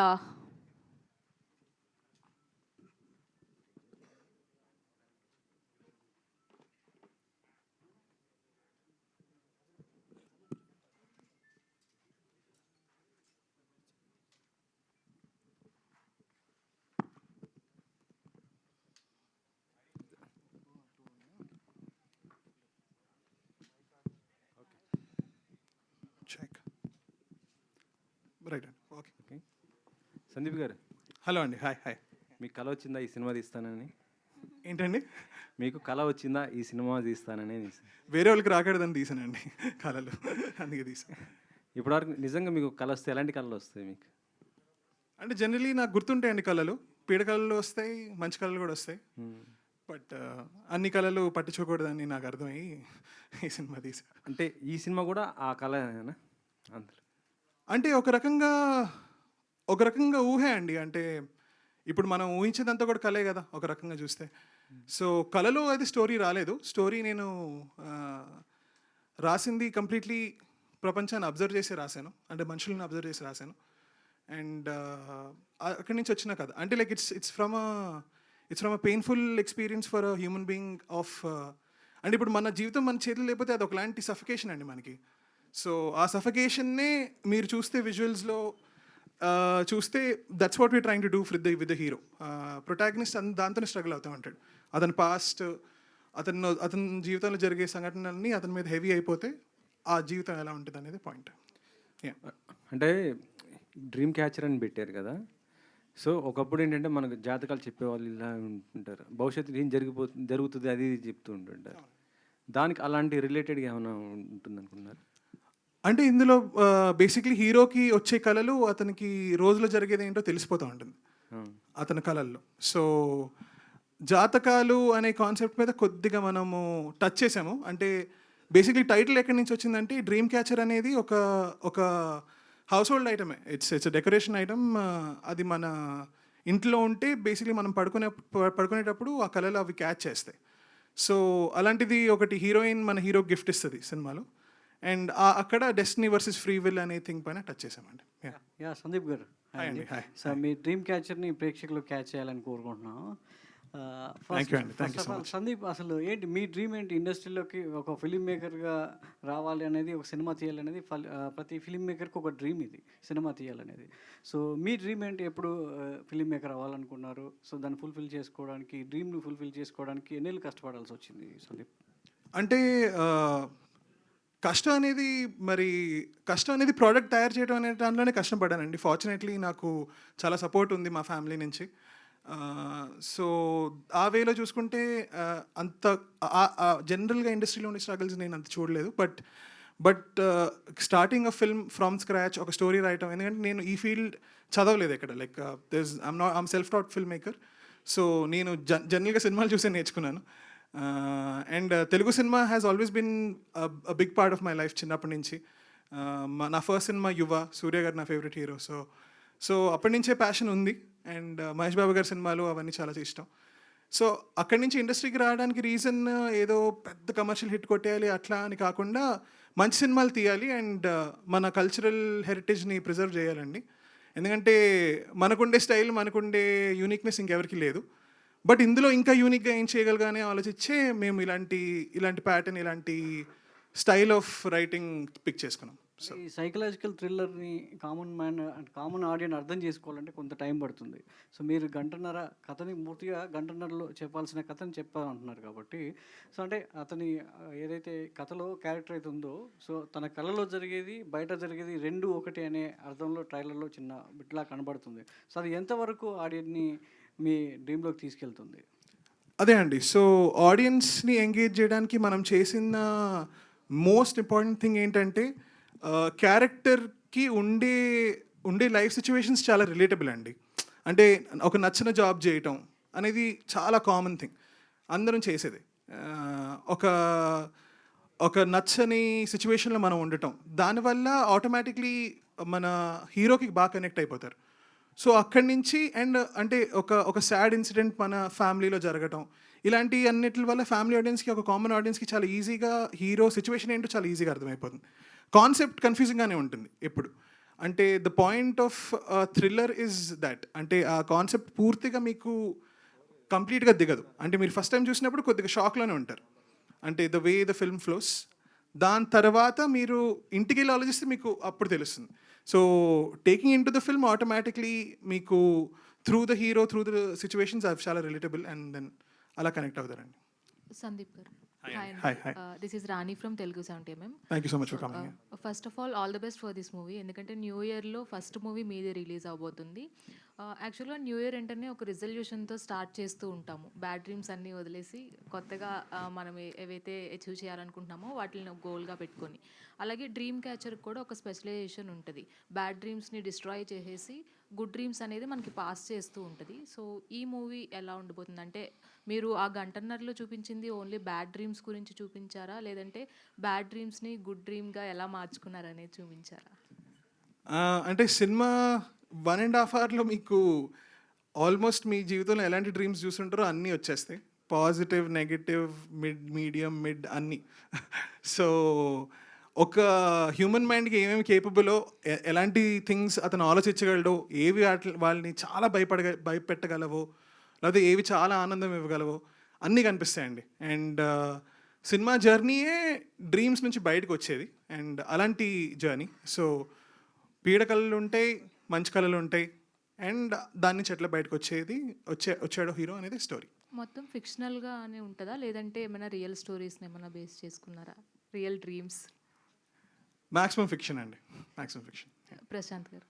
check right okay. Okay Sandeep గారు, hello అండి. Hi. మీకు కళ వచ్చిందా ఈ cinema తీస్తానని? ఏంటండి? మీకు కళ వచ్చిందా ఈ సినిమా తీస్తానని? వేరే వాళ్ళకి రాకూడదని తీసానండి కళలు, అందుకే తీసాను. ఇప్పటివరకు నిజంగా మీకు కళ వస్తే ఎలాంటి కళలు వస్తాయి మీకు? అంటే జనరలీ నాకు గుర్తుంటాయండి కళలు. పీడ కళలు వస్తాయి, మంచి కళలు కూడా వస్తాయి. బట్ అన్ని కళలు పట్టించుకోకూడదని నాకు అర్థమయ్యి ఈ సినిమా తీసా. అంటే ఈ సినిమా కూడా ఆ కళనా? అంటే ఒక రకంగా ఊహే అండి. అంటే ఇప్పుడు మనం ఊహించేదంతా కూడా కళే కదా ఒక రకంగా చూస్తే. సో కళలో అయితే స్టోరీ రాలేదు. స్టోరీ నేను రాసింది కంప్లీట్లీ ప్రపంచాన్ని అబ్జర్వ్ చేసి రాశాను, అంటే మనుషులను అబ్జర్వ్ చేసి రాశాను. అండ్ అక్కడి నుంచి వచ్చిన కథ అంటే like it's from a painful experience for a human being of అంటే ఇప్పుడు మన జీవితం మన చేతులు లేకపోతే అది ఒకలాంటి సఫికేషన్ అండి మనకి. సో ఆ సఫికేషన్నే మీరు చూస్తే విజువల్స్లో చూస్తే that's what we trying to do with the hero. Protagonist దాంతోనే స్ట్రగుల్ అవుతూ ఉంటాడు. అతని పాస్ట్, అతని జీవితంలో జరిగే సంఘటనలన్నీ అతని మీద హెవీ అయిపోతే ఆ జీవితం ఎలా ఉంటుంది అనేది పాయింట్. అంటే డ్రీమ్ క్యాచర్ అని పెట్టారు కదా. సో ఒకప్పుడు ఏంటంటే మనకు జాతకాలు చెప్పేవాళ్ళు ఇలా ఉంటారు, భవిష్యత్తు ఏం జరుగుతుంది అది చెప్తూ ఉంటుంటారు. దానికి అలాంటి రిలేటెడ్గా ఏమైనా ఉంటుంది అనుకున్నారు? అంటే ఇందులో బేసిక్లీ హీరోకి వచ్చే కళలు అతనికి రోజులో జరిగేది ఏంటో తెలిసిపోతూ ఉంటుంది అతని కళల్లో. సో జాతకాలు అనే కాన్సెప్ట్ మీద కొద్దిగా మనము టచ్ చేసాము. అంటే బేసిక్లీ టైటిల్ ఎక్కడి నుంచి వచ్చిందంటే డ్రీమ్ క్యాచర్ అనేది ఒక హౌస్ హోల్డ్ ఐటమే. It's decoration item. అది మన ఇంట్లో ఉంటే బేసిక్లీ మనం పడుకునేటప్పుడు ఆ కళలు అవి క్యాచ్ చేస్తాయి. సో అలాంటిది ఒకటి హీరోయిన్ మన హీరో గిఫ్ట్ ఇస్తుంది సినిమాలో. అండ్ అక్కడ డెస్టినీ వర్సెస్ ఫ్రీ విల్ అనే థింగ్ పైన టచ్ చేసామండి. సందీప్ గారు, సో మీ డ్రీమ్ క్యాచర్ని ప్రేక్షకులు క్యాచ్ చేయాలని కోరుకుంటున్నాను. సందీప్, అసలు ఏంటి మీ డ్రీమ్ ఏంటి? ఇండస్ట్రీలోకి ఒక ఫిలిం మేకర్గా రావాలి అనేది, ఒక సినిమా తీయాలనేది ప్రతి ఫిలిం మేకర్కి ఒక డ్రీమ్, ఇది సినిమా తీయాలనేది. సో మీ డ్రీమ్ ఏంటి? ఎప్పుడు ఫిలిం మేకర్ అవ్వాలనుకున్నారు? సో దాన్ని ఫుల్ఫిల్ చేసుకోవడానికి, డ్రీమ్ని ఫుల్ఫిల్ చేసుకోవడానికి ఎన్నేళ్ళు కష్టపడాల్సి వచ్చింది సందీప్? అంటే కష్టం అనేది ప్రోడక్ట్ తయారు చేయడం అనే దాంట్లోనే కష్టపడ్డానండి. ఫార్చునేట్లీ నాకు చాలా సపోర్ట్ ఉంది మా ఫ్యామిలీ నుంచి. సో ఆ వేలో చూసుకుంటే అంత జనరల్గా ఇండస్ట్రీలో ఉండే స్ట్రగుల్స్ నేను అంత చూడలేదు. But starting a film from scratch, ఒక స్టోరీ రాయటం, ఎందుకంటే నేను ఈ ఫీల్డ్ చదవలేదు ఎక్కడ. Like I'm self taught filmmaker. So నేను జనరల్గా సినిమాలు చూసే నేర్చుకున్నాను. And Telugu cinema has always been a big part of my life చిన్నప్పటి నుంచి. నా ఫస్ట్ సినిమా యువ, సూర్య గారు నా ఫేవరెట్ హీరో. సో అప్పటి నుంచే ప్యాషన్ ఉంది. అండ్ మహేష్ బాబు గారి సినిమాలు అవన్నీ చాలా ఇష్టం. సో అక్కడి నుంచి ఇండస్ట్రీకి రావడానికి రీజన్ ఏదో పెద్ద కమర్షియల్ హిట్ కొట్టేయాలి అట్లా అని కాకుండా మంచి సినిమాలు తీయాలి అండ్ మన కల్చరల్ హెరిటేజ్ని ప్రిజర్వ్ చేయాలండి. ఎందుకంటే మనకుండే స్టైల్, మనకుండే యూనిక్నెస్ ఇంకెవరికి లేదు. బట్ ఇందులో ఇంకా యూనిక్గా ఏం చేయగలగానే ఆలోచించే మేము ఇలాంటి ప్యాటర్న్, ఇలాంటి స్టైల్ ఆఫ్ రైటింగ్ పిక్ చేసుకున్నాం. సో ఈ సైకలాజికల్ థ్రిల్లర్ని కామన్ ఆడియన్స్ అర్థం చేసుకోవాలంటే కొంత టైం పడుతుంది. సో మీరు పూర్తిగా గంటన్నరలో చెప్పాల్సిన కథని చెప్పాలంటున్నారు కాబట్టి, సో అంటే అతని ఏదైతే కథలో క్యారెక్టర్ అయితే ఉందో, సో తన కళలో జరిగేది, బయట జరిగేది రెండు ఒకటి అనే అర్థంలో ట్రైలర్లో చిన్న బిట్లా కనబడుతుంది. సో అది ఎంతవరకు ఆడియన్ని మీ డ్రీమ్లోకి తీసుకెళ్తుంది? అదే అండి. సో ఆడియన్స్ని ఎంగేజ్ చేయడానికి మనం చేసిన మోస్ట్ ఇంపార్టెంట్ థింగ్ ఏంటంటే క్యారెక్టర్కి ఉండే లైఫ్ సిచ్యువేషన్స్ చాలా రిలేటబుల్ అండి. అంటే ఒక నచ్చిన జాబ్ చేయటం అనేది చాలా కామన్ థింగ్. అందరం చేసేది. ఒక ఒక నచ్చని సిచ్యువేషన్లో మనం ఉండటం, దానివల్ల ఆటోమేటిక్లీ మన హీరోకి బాగా కనెక్ట్ అయిపోతారు. సో అక్కడి నుంచి అండ్ అంటే ఒక సాడ్ ఇన్సిడెంట్ మన ఫ్యామిలీలో జరగటం, ఇలాంటి అన్నిటి వల్ల ఫ్యామిలీ ఆడియన్స్కి, ఒక కామన్ ఆడియన్స్కి చాలా ఈజీగా హీరో సిచ్యువేషన్ ఏంటో చాలా ఈజీగా అర్థమైపోతుంది. కాన్సెప్ట్ కన్ఫ్యూజింగ్గానే ఉంటుంది ఎప్పుడు. అంటే the point of thriller is that, అంటే ఆ కాన్సెప్ట్ పూర్తిగా మీకు కంప్లీట్గా దిగదు. అంటే మీరు ఫస్ట్ టైం చూసినప్పుడు కొద్దిగా షాక్లోనే ఉంటారు, అంటే the way the film flows. దాని తర్వాత మీరు ఇంటికి వెళ్ళి ఆలోచిస్తే మీకు అప్పుడు తెలుస్తుంది. So taking into the film automatically మీకు through the hero, through the situations అవి చాలా రిలేటబుల్ అండ్ దెన్ అలా కనెక్ట్ అవుతారండి. Sandeep garu, Hi. This is Rani from Telugu 70mm. Thank you so much for coming here. First of all the best for this movie. ఎందుకంటే new ఇయర్లో first movie మీదే release అవబోతుంది. యాక్చువల్గా new year వెంటనే ఒక రిజల్యూషన్తో స్టార్ట్ చేస్తూ ఉంటాము. బ్యాడ్ డ్రీమ్స్ అన్నీ వదిలేసి కొత్తగా మనం ఏవైతే అచీవ్ చేయాలనుకుంటున్నామో వాటిని గోల్గా పెట్టుకొని, అలాగే డ్రీమ్ క్యాచర్కి కూడా ఒక స్పెషలైజేషన్ ఉంటుంది. బ్యాడ్ డ్రీమ్స్ని డిస్ట్రాయ్ చేసేసి గుడ్ డ్రీమ్స్ అనేది మనకి పాస్ చేస్తూ ఉంటుంది. సో ఈ మూవీ ఎలా ఉండబోతుంది అంటే, మీరు ఆ గంటన్నరలో చూపించింది ఓన్లీ బ్యాడ్ డ్రీమ్స్ గురించి చూపించారా, లేదంటే బ్యాడ్ డ్రీమ్స్ని గుడ్ డ్రీమ్గా ఎలా మార్చుకున్నారనేది చూపించారా? అంటే సినిమా 1.5 అవర్లో మీకు ఆల్మోస్ట్ మీ జీవితంలో ఎలాంటి డ్రీమ్స్ చూస్తుంటారో అన్నీ వచ్చేస్తాయి. పాజిటివ్, నెగటివ్, మీడియం, మిడ్ అన్నీ. సో ఒక హ్యూమన్ మైండ్కి ఏమేమి కేపబులో, ఎలాంటి థింగ్స్ అతను ఆలోచించగలడో, ఏవి వాళ్ళని చాలా భయపెట్టగలవో, లేకపోతే ఏవి చాలా ఆనందం ఇవ్వగలవో అన్నీ కనిపిస్తాయండి. అండ్ సినిమా జర్నీయే డ్రీమ్స్ నుంచి బయటకు వచ్చేది, అండ్ అలాంటి జర్నీ. సో పీడ కళలు ఉంటాయి, మంచి కళలు ఉంటాయి, అండ్ దాని నుంచి ఎట్లా బయటకు వచ్చాడో హీరో అనేది స్టోరీ. మొత్తం ఫిక్షనల్గానే ఉంటుందా, లేదంటే ఏమైనా రియల్ స్టోరీస్ని ఏమైనా బేస్ చేసుకున్నారా? Real dreams? మ్యాక్సిమం ఫిక్షన్ అండి, మ్యాక్సిమం ఫిక్షన్. ప్రశాంత్ గారు,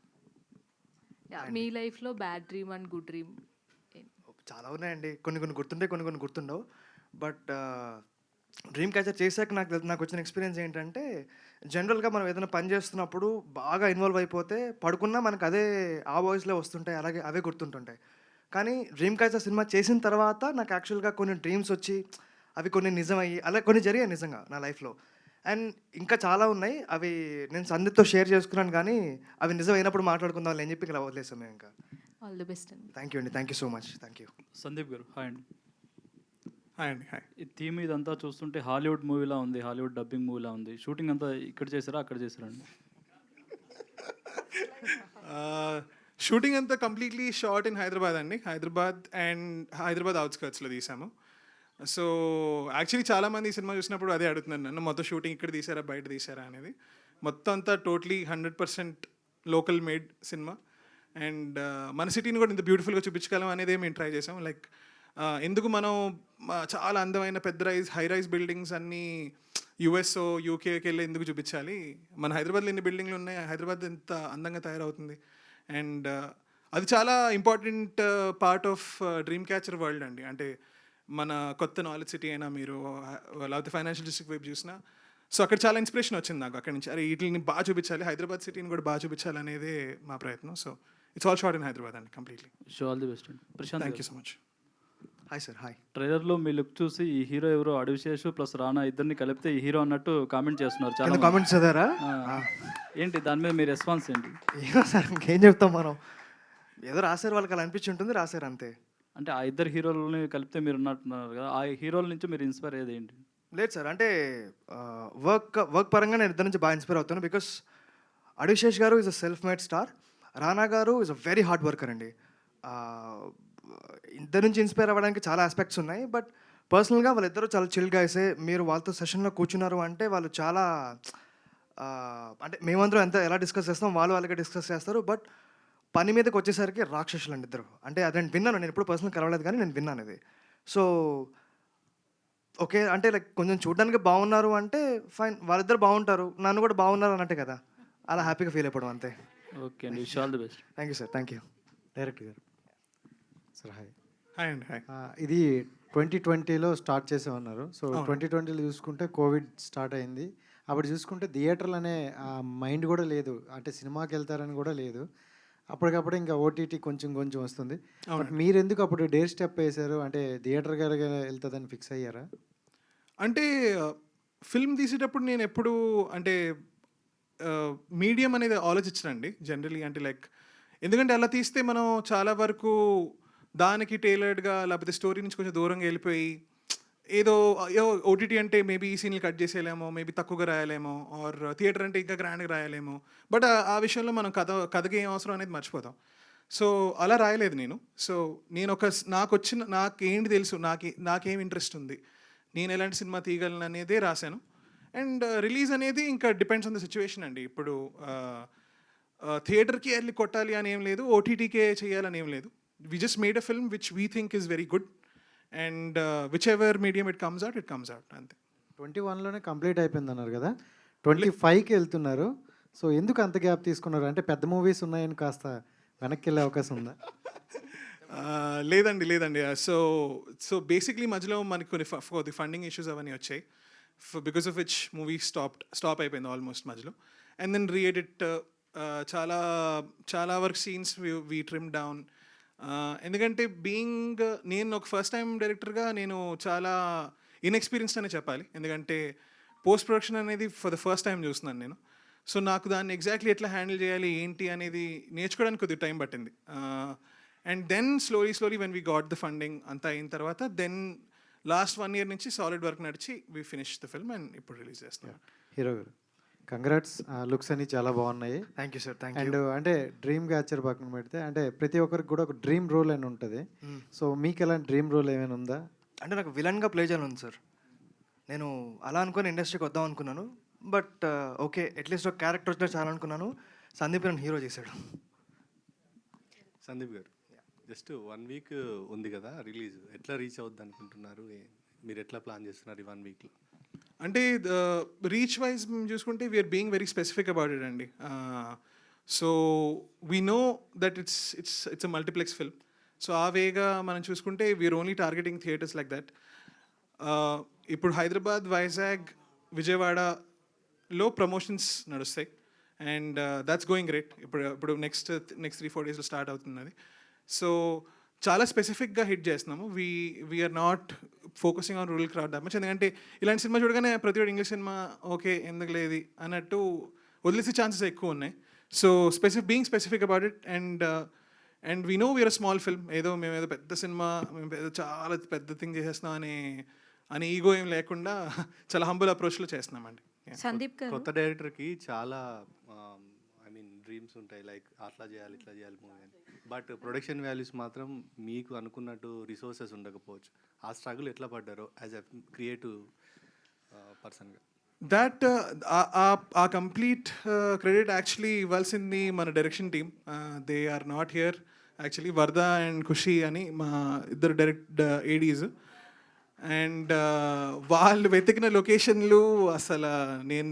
మీ లైఫ్లో bad dream and good dream చాలా ఉన్నాయండి. కొన్ని గుర్తుంటాయి, కొన్ని గుర్తుండవు. బట్ డ్రీమ్ క్యాచర్ చేశాక నాకు వచ్చిన ఎక్స్పీరియన్స్ ఏంటంటే, జనరల్గా మనం ఏదైనా పని చేస్తున్నప్పుడు బాగా ఇన్వాల్వ్ అయిపోతే పడుకున్నా మనకు అదే ఆ వాయిస్లో వస్తుంటాయి, అలాగే అవే గుర్తుంటుంటాయి. కానీ డ్రీమ్ క్యాచర్ సినిమా చేసిన తర్వాత నాకు యాక్చువల్గా కొన్ని డ్రీమ్స్ వచ్చి అవి కొన్ని నిజమయ్యి అలా కొన్ని జరిగాయి నిజంగా నా లైఫ్లో. అండ్ ఇంకా చాలా ఉన్నాయి, అవి నేను సందీప్తో షేర్ చేసుకున్నాను, కానీ అవి నిజం అయినప్పుడు మాట్లాడుకుందాం అని చెప్పి ఇలా వదిలేసాం మేము. ఇంకా ఆల్ ది బెస్ట్ అండి. థ్యాంక్ యూ అండి, thank you so much, thank you. Sandeep గారు, హాయ్ అండి. హాయ్ అండి. హాయ్. ఈ థీమ్ ఇదంతా చూస్తుంటే హాలీవుడ్ మూవీలా ఉంది, హాలీవుడ్ డబ్బింగ్ మూవీలా ఉంది. షూటింగ్ అంతా ఇక్కడ చేశారా, అక్కడ చేశారా అండి? షూటింగ్ అంతా కంప్లీట్లీ షార్ట్ ఇన్ హైదరాబాద్ అండి. హైదరాబాద్ అవుట్స్కర్ట్స్లో తీసాము. సో యాక్చువల్లీ చాలామంది ఈ సినిమా చూసినప్పుడు అదే అడుగుతున్నారు నన్ను, మొత్తం షూటింగ్ ఇక్కడ తీసారా, బయట తీసారా అనేది. మొత్తం అంతా totally 100% local made cinema. And మన సిటీని కూడా ఇంత బ్యూటిఫుల్గా చూపించగలం అనేది మేము ట్రై చేసాం. లైక్ ఎందుకు మనం చాలా అందమైన హై రైజ్ బిల్డింగ్స్ అన్నీ యుఎస్, యూకేకి వెళ్ళి ఎందుకు చూపించాలి, మన హైదరాబాద్లో ఎన్ని బిల్డింగ్లు ఉన్నాయి, హైదరాబాద్ ఎంత అందంగా తయారవుతుంది. అండ్ అది చాలా important part of dream catcher world అండి. అంటే మన కొత్త నాలెడ్జ్ సిటీ అయినా, మీరు లేకపోతే ఫైనాన్షియల్ డిస్ట్రిక్ట్ వైపు చూసినా, సో అక్కడ చాలా ఇన్స్పిరేషన్ వచ్చింది నాకు అక్కడి నుంచి. అరే వీటిని బాగా చూపించాలి, హైదరాబాద్ సిటీని కూడా బాగా చూపించాలి అనేదే మా ప్రయత్నం. So it's all shot in Hyderabad అండి completely. So all the best అండి. Prashanth, thank you so much. Hi sir. Hi. ట్రైలర్లో మీ లుక్ చూసి ఈ హీరో ఎవరో అడివిశేషు ప్లస్ రానా ఇద్దరిని కలిపితే ఈ హీరో అన్నట్టు కామెంట్ చేస్తున్నారు చాలా. కామెంట్స్ చదివారా? ఏంటి దాని మీద మీ రెస్పాన్స్ ఏంటి? ఏమో సార్, ఇంకేం చెప్తాం మనం, ఏదో రాశారు, వాళ్ళకి అలా అనిపించి ఉంటుంది, రాశారు అంతే. అంటే ఆ ఇద్దరు హీరోలని కలిపితే మీరు ఉన్నట్టున్నారు కదా, ఆ హీరోల నుంచి మీరు ఇన్స్పైర్ అయ్యేది ఏంటి? లేదు సార్, అంటే వర్క్ పరంగా నేను ఇద్దరు నుంచి బాగా ఇన్స్పైర్ అవుతాను. Because Adivi Sesh garu is a self made star, Rana garu is a very hard worker అండి. ఇద్దరు నుంచి ఇన్స్పైర్ అవ్వడానికి చాలా ఆస్పెక్ట్స్ ఉన్నాయి. బట్ పర్సనల్గా వాళ్ళిద్దరూ చాలా చిల్ గైసే. మీరు వాళ్ళతో సెషన్లో కూర్చున్నారు అంటే వాళ్ళు చాలా అంటే మేమందరం ఎలా డిస్కస్ చేస్తాం వాళ్ళు అలాగే డిస్కస్ చేస్తారు. బట్ పని మీదకి వచ్చేసరికి రాక్షసులు అండి ఇద్దరు. అంటే అదే విన్నాను, నేను ఎప్పుడు పర్సనల్ కలవలేదు కానీ నేను విన్నాను ఇది. సో ఓకే, అంటే లైక్ కొంచెం చూడడానికి బాగున్నారు అంటే ఫైన్, వాళ్ళిద్దరు బాగుంటారు, నన్ను కూడా బాగున్నారు అన్నట్టే కదా, అలా హ్యాపీగా ఫీల్ అయిపోవడం అంతే. ఓకే అండి, wish all the best. Thank you sir. Thank you. Director గారు సార్, హాయ్. హాయ్ అండి. హాయ్. ఇది 2020లో స్టార్ట్ చేసామన్నారు. సో 2020లో చూసుకుంటే కోవిడ్ స్టార్ట్ అయింది. అప్పుడు చూసుకుంటే థియేటర్లు అనే మైండ్ కూడా లేదు, అంటే సినిమాకి వెళ్తారని కూడా లేదు. అప్పటికప్పుడు ఇంకా ఓటీటీ కొంచెం కొంచెం వస్తుంది. బట్ అవునండి. మీరెందుకు అప్పుడు డేర్ స్టెప్ వేశారు? అంటే థియేటర్‌కి వెళ్తదని ఫిక్స్ అయ్యారా? అంటే ఫిల్మ్ తీసేటప్పుడు నేను ఎప్పుడు అంటే మీడియం అనేది ఆలోచించనండి జనరలీ. అంటే లైక్ ఎందుకంటే అలా తీస్తే మనం చాలా వరకు దానికి టైలర్డ్గా లేకపోతే స్టోరీ నుంచి కొంచెం దూరంగా వెళ్ళిపోయి ఏదో ఓటీటీ అంటే మేబీ ఈ సీన్లు కట్ చేసేయలేమో, మేబీ తక్కువగా రాయలేమో, ఆర్ థియేటర్ అంటే ఇంకా గ్రాండ్గా రాయలేమో. బట్ ఆ విషయంలో మనం కథకి ఏం అవసరం అనేది మర్చిపోతాం. సో అలా రాయలేదు నేను. సో నేను నాకేంటి తెలుసు, నాకేం ఇంట్రెస్ట్ ఉంది, నేను ఎలాంటి సినిమా తీయగలను అనేదే రాశాను. అండ్ రిలీజ్ అనేది ఇంకా డిపెండ్స్ ఆన్ ద సిచ్యువేషన్ అండి. ఇప్పుడు థియేటర్కి వెళ్ళి కొట్టాలి అని ఏం లేదు, ఓటీటీకే చేయాలని ఏం లేదు. We just made a film which we think is very good and which ever medium it comes out అంతే. 21లోనే కంప్లీట్ అయిపోయిందన్నారు కదా! 25కి వెళ్తున్నారు. సో ఎందుకు అంత గ్యాప్ తీసుకున్నారు? అంటే పెద్ద మూవీస్ ఉన్నాయని కాస్త వెనక్కి వెళ్ళే అవకాశం ఉందా? లేదండి. సో బేసిక్లీ మధ్యలో మనకి కొన్ని ఫండింగ్ ఇష్యూస్ అవన్నీ వచ్చాయి. Because of which movie stop అయిపోయింది ఆల్మోస్ట్ మధ్యలో. అండ్ దెన్ రీఎడిట్ చాలా work scenes we trim down. ఎందుకంటే నేను ఒక ఫస్ట్ టైం డైరెక్టర్గా నేను చాలా ఇన్ఎక్స్పీరియన్స్డ్ అనే చెప్పాలి. ఎందుకంటే పోస్ట్ ప్రొడక్షన్ అనేది ఫర్ ద ఫస్ట్ టైం చూస్తున్నాను నేను. సో నాకు దాన్ని ఎగ్జాక్ట్లీ ఎట్లా హ్యాండిల్ చేయాలి ఏంటి అనేది నేర్చుకోవడానికి కొద్దిగా టైం పట్టింది. And then slowly when we got the funding అంతా అయిన తర్వాత దెన్ లాస్ట్ 1 year నుంచి సాలిడ్ వర్క్ నడిచి we finish the film and ఇప్పుడు రిలీజ్ చేస్తున్నాం. హీరో గారు కంగ్రాట్స్. లుక్స్ అన్ని చాలా బాగున్నాయి. Thank you sir. Thank and you. అంటే డ్రీమ్ క్యాచర్ పక్కన పెడితే అంటే ప్రతి ఒక్కరికి కూడా ఒక డ్రీమ్ రోల్ అని ఉంటుంది. సో మీకు ఎలాంటి డ్రీమ్ రోల్ ఏమైనా ఉందా? అంటే నాకు విలన్గా ప్లే చేయాలని ఉంది సార్. నేను అలా అనుకుని ఇండస్ట్రీకి వద్దాం అనుకున్నాను. బట్ ఓకే అట్లీస్ట్ ఒక క్యారెక్టర్ వచ్చినా చాలా అనుకున్నాను. సందీప్ నన్ను హీరో చేశాడు. సందీప్ గారు జస్ట్ 1 week ఉంది కదా రిలీజ్, ఎట్లా రీచ్ అవుద్ది అనుకుంటున్నారు? మీరు ఎట్లా ప్లాన్ చేస్తున్నారు ఈ 1 weekలో? అంటే రీచ్ వైజ్ చూసుకుంటే we're being very specific about it అండి. So we know that it's a multiplex film. So ఆ వేగా మనం చూసుకుంటే we're only targeting theatres like that. ఇప్పుడు హైదరాబాద్, వైజాగ్, విజయవాడలో ప్రమోషన్స్ నడుస్తాయి అండ్ దాట్స్ గోయింగ్ గ్రేట్. ఇప్పుడు నెక్స్ట్ 3-4 daysలో స్టార్ట్ అవుతుంది అది. సో చాలా స్పెసిఫిక్గా హిట్ చేస్తున్నాము. We're not focusing on rural crowd that much. ఎందుకంటే ఇలాంటి సినిమా చూడగానే ప్రతి ఒక్కటి ఇంగ్లీష్ సినిమా ఓకే ఎందుకు లేదు అన్నట్టు వదిలేసే ఛాన్సెస్ ఎక్కువ ఉన్నాయి. So being specific about it and we know we are a small film. మేము ఏదో పెద్ద సినిమా, మేము చాలా పెద్ద థింగ్ చేసేస్తున్నాం అనే ఈగో ఏం లేకుండా చాలా హంబుల్ అప్రోచ్లో చేస్తున్నామండి. సందీప్ గారు కొత్త డైరెక్టర్కి చాలా డ్రీమ్స్ ఉంటాయి, లైక్ అట్లా చేయాలి ఇట్లా చేయాలి మూవీ అని. బట్ ప్రొడక్షన్ వాల్యూస్ మాత్రం మీకు అనుకున్నట్టు రిసోర్సెస్ ఉండకపోవచ్చు. ఆ స్ట్రగుల్ ఎట్లా పడ్డారో యాజ్ ఎ క్రియేటివ్ పర్సన్గా? దట్ ఆ కంప్లీట్ క్రెడిట్ యాక్చువల్లీ ఇవ్వాల్సింది మన direction team. They are not here actually. Varada and Khushi అని మా ఇద్దరు ఏడీస్. అండ్ వాళ్ళు వెతికిన లొకేషన్లు అసలు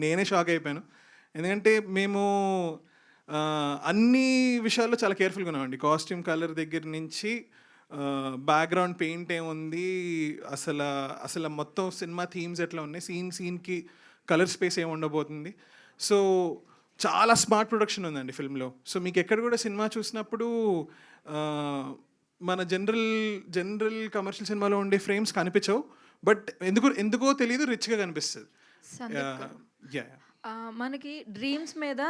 నేనే షాక్ అయిపోయాను. ఎందుకంటే మేము అన్ని విషయాల్లో చాలా కేర్ఫుల్గా ఉన్నామండి. కాస్ట్యూమ్ కలర్ దగ్గర నుంచి బ్యాక్గ్రౌండ్ పెయింట్ ఏముంది, అసలు మొత్తం సినిమా థీమ్స్ ఎట్లా ఉన్నాయి, సీన్కి కలర్ స్పేస్ ఏమి ఉండబోతుంది. సో చాలా స్మార్ట్ ప్రొడక్షన్ ఉందండి ఫిల్మ్లో. సో మీకు ఎక్కడ కూడా సినిమా చూసినప్పుడు మన జనరల్ కమర్షియల్ సినిమాలో ఉండే ఫ్రేమ్స్ కనిపించవు. బట్ ఎందుకో తెలియదు రిచ్గా కనిపిస్తుంది. మనకి డ్రీమ్స్ మీద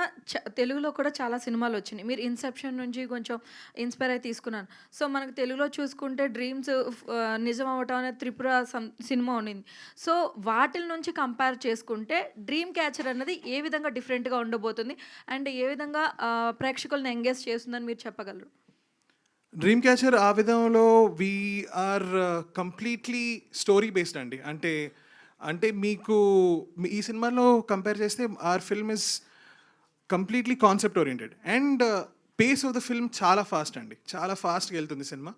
తెలుగులో కూడా చాలా సినిమాలు వచ్చినాయి. మీరు ఇన్సెప్షన్ నుంచి కొంచెం ఇన్స్పైర్ అయి తీసుకున్నాను. సో మనకు తెలుగులో చూసుకుంటే డ్రీమ్స్ నిజం అవ్వటం అనేది త్రిపుర సినిమా ఉండింది. సో వాటిల నుంచి కంపేర్ చేసుకుంటే డ్రీమ్ క్యాచర్ అన్నది ఏ విధంగా డిఫరెంట్గా ఉండబోతుంది అండ్ ఏ విధంగా ప్రేక్షకులను ఎంగేజ్ చేస్తుందని మీరు చెప్పగలరు? డ్రీమ్ క్యాచర్ ఆ విధంలో వీఆర్ కంప్లీట్లీ స్టోరీ బేస్డ్ అండి. అంటే మీకు ఈ సినిమాలో కంపేర్ చేస్తే our film is completely concept oriented and pace of the film చాలా ఫాస్ట్ అండి. చాలా ఫాస్ట్గా వెళ్తుంది సినిమా.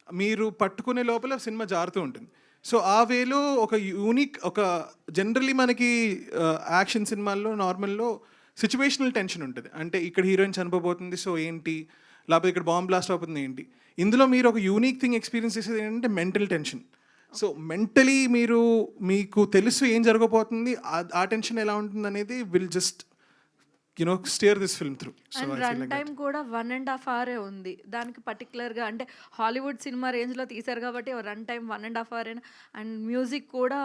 మీరు పట్టుకునే లోపల సినిమా జారుతూ ఉంటుంది. సో ఆ వేలో ఒక జనరల్లీ మనకి యాక్షన్ సినిమాల్లో నార్మల్లో సిచ్యువేషనల్ టెన్షన్ ఉంటుంది. అంటే ఇక్కడ హీరోయిన్ చనిపోబోతుంది, సో ఏంటి, లేకపోతే ఇక్కడ బాంబ్ బ్లాస్ట్ అవుతుంది ఏంటి. ఇందులో మీరు ఒక యూనిక్ థింగ్ ఎక్స్పీరియన్స్ చేసేది ఏంటంటే మెంటల్ టెన్షన్. సో మెంటలీ మీకు తెలుసు ఏం జరగబోతుంది, ఆ టెన్షన్ ఎలా ఉంటుంది అనేది will just steer this film through. So and I feel run like time that. కూడా 1.5 hour ఉంది. దానికి పర్టికులర్గా అంటే హాలీవుడ్ సినిమా రేంజ్లో తీశారు కాబట్టి run time 1.5 hour. And music కూడా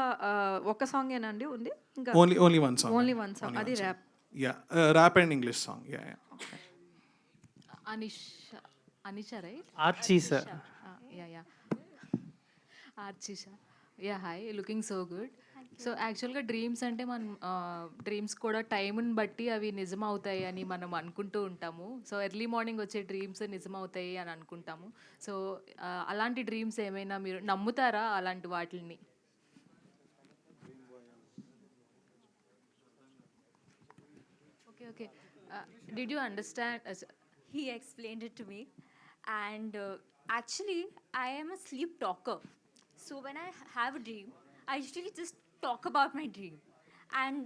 ఒక సాంగ్ ఏనండి ఉంది ఇంకా Only one song. Only one song, అది rap. Yeah, rap and English song. Yeah. Anisha, right? Archisa. Yeah. Archisa. Yeah, hi. Looking so good. So యాక్చువల్గా డ్రీమ్స్ అంటే మనం dreams కూడా టైంని బట్టి అవి నిజం అవుతాయి అని మనం అనుకుంటూ ఉంటాము. సో ఎర్లీ మార్నింగ్ వచ్చే డ్రీమ్స్ నిజం అవుతాయి అని అనుకుంటాము. సో అలాంటి డ్రీమ్స్ ఏమైనా మీరు నమ్ముతారా అలాంటి వాటిని? Okay. Did you understand? He explained it to me, and actually, I am a sleep talker. So when I have a dream, I usually just talk about my dream. And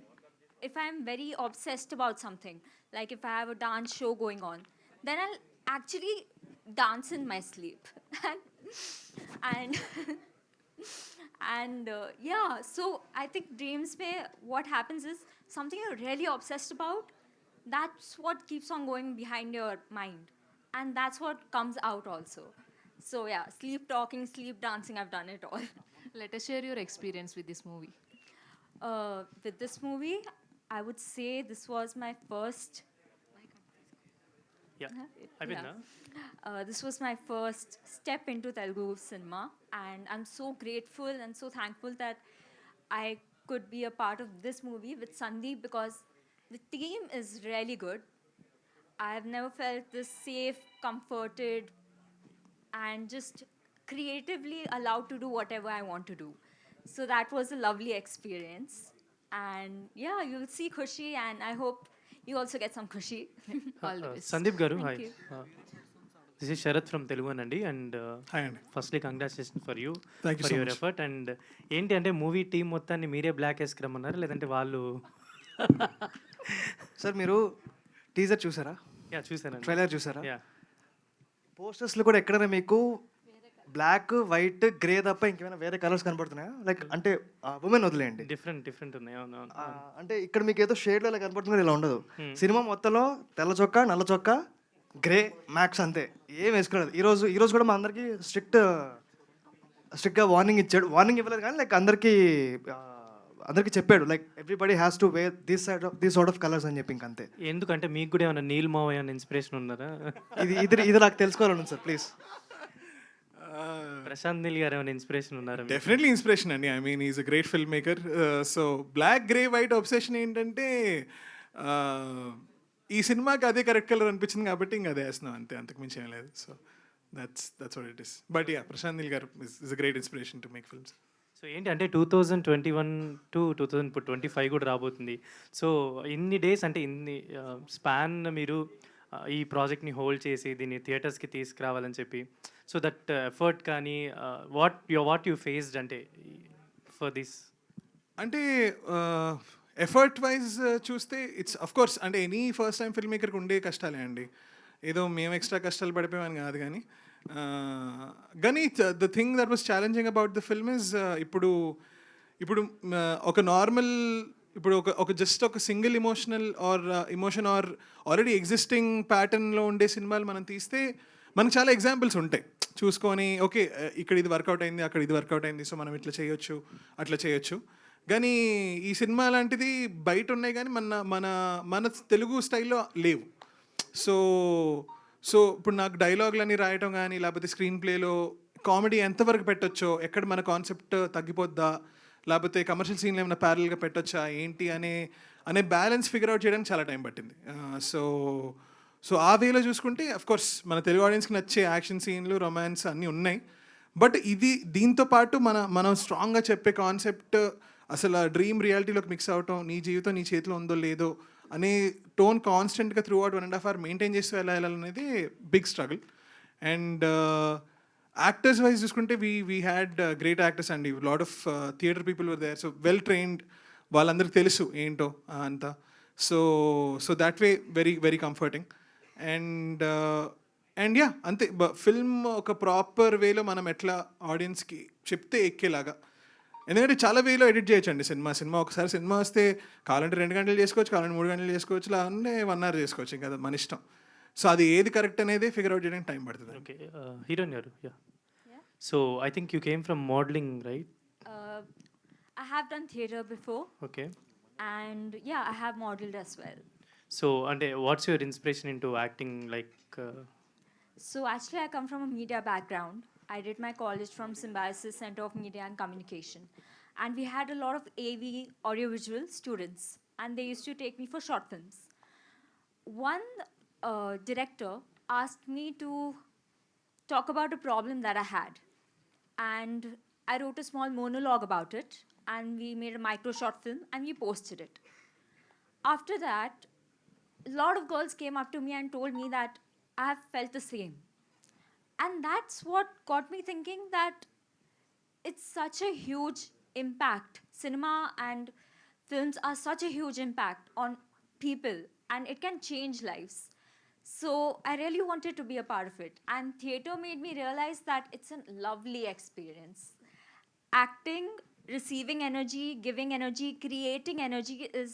if I'm very obsessed about something, like if I have a dance show going on, then I'll actually dance in my sleep. and yeah, so I think dreams may, what happens is something you're really obsessed about, that's what keeps on going behind your mind, and that's what comes out also. So yeah, sleep talking, sleep dancing, I've done it all. Let us share your experience with this movie. With this movie, I would say this was my first. This was my first step into Telugu cinema, and I'm so grateful and so thankful that I could be a part of this movie with Sandeep, because the team is really good. I've never felt this safe, comforted, and just creatively allowed to do whatever I want to do. So that was a lovely experience. And yeah, you'll see Khushi, and I hope you also get some Khushi. All the best. Sandeep Garu, hi. Thank you. This is Sharath from Telugu Nandi, and Hi Andy. firstly congratulations for you. Thank you for so your much. effort. And ఏంటి అంటే movie team మొత్తాన్ని మీరే black వేసుకురమ్మన్నారు లేదంటే వాళ్ళు? Sir మీరు teaser చూసారా? చూసానండి. Trailer చూసారా? యా. పోస్టర్స్లో కూడా ఎక్కడైనా మీకు బ్లాక్, వైట్, గ్రే తప్ప ఇంకేమైనా వేరే కలర్స్ కనపడుతున్నాయా? లైక్ అంటే ఉమెన్ వదిలేయండి, డిఫరెంట్ ఉన్నాయి. అవును. అంటే ఇక్కడ మీకు ఏదో షేడ్లో ఇలా కనపడుతుంది, ఇలా ఉండదు. సినిమా మొత్తంలో తెల్ల చొక్కా, నల్ల చొక్కా, గ్రే మ్యాక్స్, అంతే, ఏం వేసుకునేది. ఈరోజు కూడా మా అందరికీ స్ట్రిక్ట్గా వార్నింగ్ ఇచ్చాడు. వార్నింగ్ ఇవ్వలేదు కానీ లైక్ అందరికీ చెప్పాడు, like everybody has to wear this sort of colours అని చెప్పి. ఇంకంతే. ఎందుకంటే మీకు కూడా ఏమైనా నీల్ మావయ్య అన్న ఇన్స్పిరేషన్ ఉన్నారా? ఇది నాకు తెలుసుకోవాలను సార్, ప్లీజ్. ప్రశాంత్ నీల్ గారు ఏమైనా ఇన్స్పిరేషన్ ఉన్నారా? డెఫినెట్లీ ఇన్స్పిరేషన్ అండి. I mean is a great filmmaker. So black, grey, white obsession ఏంటంటే ఈ సినిమాకి అదే కరెక్ట్ కలర్ అనిపించింది కాబట్టి ఇంకా అదే వేస్తున్నాం, అంతే, అంతకు మించి ఏం లేదు. So that's what it is. But yeah, Prashanth Neel garu is a great inspiration to make films. So ఏంటి అంటే 2021 to 2025 కూడా రాబోతుంది. సో ఇన్ని డేస్ అంటే ఇన్ని స్పాన్ మీరు ఈ ప్రాజెక్ట్ని హోల్డ్ చేసి దీన్ని థియేటర్స్కి తీసుకురావాలని చెప్పి, సో దట్ ఎఫర్ట్ కానీ వాట్ యూ ఫేస్డ్ అంటే ఫర్ దిస్? అంటే ఎఫర్ట్ వైజ్ చూస్తే ఇట్స్ అఫ్ కోర్స్ అంటే ఎనీ ఫస్ట్ టైం ఫిల్మ్ మేకర్కి ఉండే కష్టాలే అండి. ఏదో మేము ఎక్స్ట్రా కష్టాలు పడిపోయామని కాదు కానీ the thing that was challenging about the film is ఇప్పుడు ఒక నార్మల్ ఇప్పుడు ఒక జస్ట్ ఒక single emotion or already existing ప్యాటర్న్లో ఉండే సినిమాలు మనం తీస్తే మనకు చాలా ఎగ్జాంపుల్స్ ఉంటాయి చూసుకొని, ఓకే ఇక్కడ ఇది వర్కౌట్ అయింది, అక్కడ ఇది వర్కౌట్ అయింది, సో మనం ఇట్లా చేయొచ్చు, అట్లా చేయొచ్చు. కానీ ఈ సినిమా లాంటిది బయట ఉన్నాయి కానీ మన తెలుగు స్టైల్లో లేవు. సో ఇప్పుడు నాకు డైలాగులని రాయటం కానీ లేకపోతే స్క్రీన్ ప్లేలో కామెడీ ఎంతవరకు పెట్టొచ్చో, ఎక్కడ మన కాన్సెప్ట్ తగ్గిపోద్దా, లేకపోతే కమర్షియల్ సీన్లు ఏమైనా ప్యారల్గా పెట్టొచ్చా ఏంటి అనే బ్యాలెన్స్ ఫిగర్ అవుట్ చేయడానికి చాలా టైం పట్టింది. సో ఆ వేలో చూసుకుంటే అఫ్కోర్స్ మన తెలుగు ఆడియన్స్కి నచ్చే యాక్షన్ సీన్లు, రొమాన్స్ అన్నీ ఉన్నాయి. బట్ దీంతో పాటు మనం స్ట్రాంగ్గా చెప్పే కాన్సెప్ట్ అసలు ఆ డ్రీమ్ రియాలిటీలోకి మిక్స్ అవటం, నీ జీవితం నీ చేతిలో ఉందో లేదో అనే టోన్ కాన్స్టెంట్గా త్రూ అవుట్ 1.5 hours మెయింటైన్ చేస్తూ వెళ్ళాలనేది big struggle. And actors wise చూసుకుంటే వీ హ్యాడ్ గ్రేట్ యాక్టర్స్ అండి. Lot of theatre people were there, so well trained, వాళ్ళందరికీ తెలుసు ఏంటో అంతా. So that way very very comforting. And yeah అంతే, ఫిల్మ్ ఒక ప్రాపర్ వేలో మనం ఎట్లా ఆడియన్స్కి చెప్తే ఎక్కేలాగా ఎందుకంటే చాలా వేలో ఎడిట్ చేయొచ్చండి సినిమా ఒకసారి సినిమా వస్తే కావాలంటే 2 గంటలు చేసుకోవచ్చు, కావాలంటే 3 గంటలు చేసుకోవచ్చు, ఇలా అన్నీ 1 hour చేసుకోవచ్చు, ఇంకా అది మన ఇష్టం. సో అది ఏది కరెక్ట్ అనేది ఫిగర్ అవుట్ చేయడానికి టైం పడుతుంది. ఓకే, హీరోయిన్ గారు, so I think you came from modelling, right? I have done theatre before. Okay. And yeah, I have modeled as well. So, and what's your inspiration into acting? Like, So actually, I come from a media background. I did my college from Symbiosis Center of Media and Communication. And we had a lot of AV, audiovisual students. And they used to take me for short films. One director asked me to talk about a problem that I had. And I wrote a small monologue about it. And we made a micro short film and we posted it. After that, a lot of girls came up to me and told me that I have felt the same. And that's what got me thinking that it's such a huge impact. Cinema and films are such a huge impact on people and it can change lives. So I really wanted to be a part of it. And theatre made me realize that it's a lovely experience. Acting, receiving energy, giving energy, creating energy is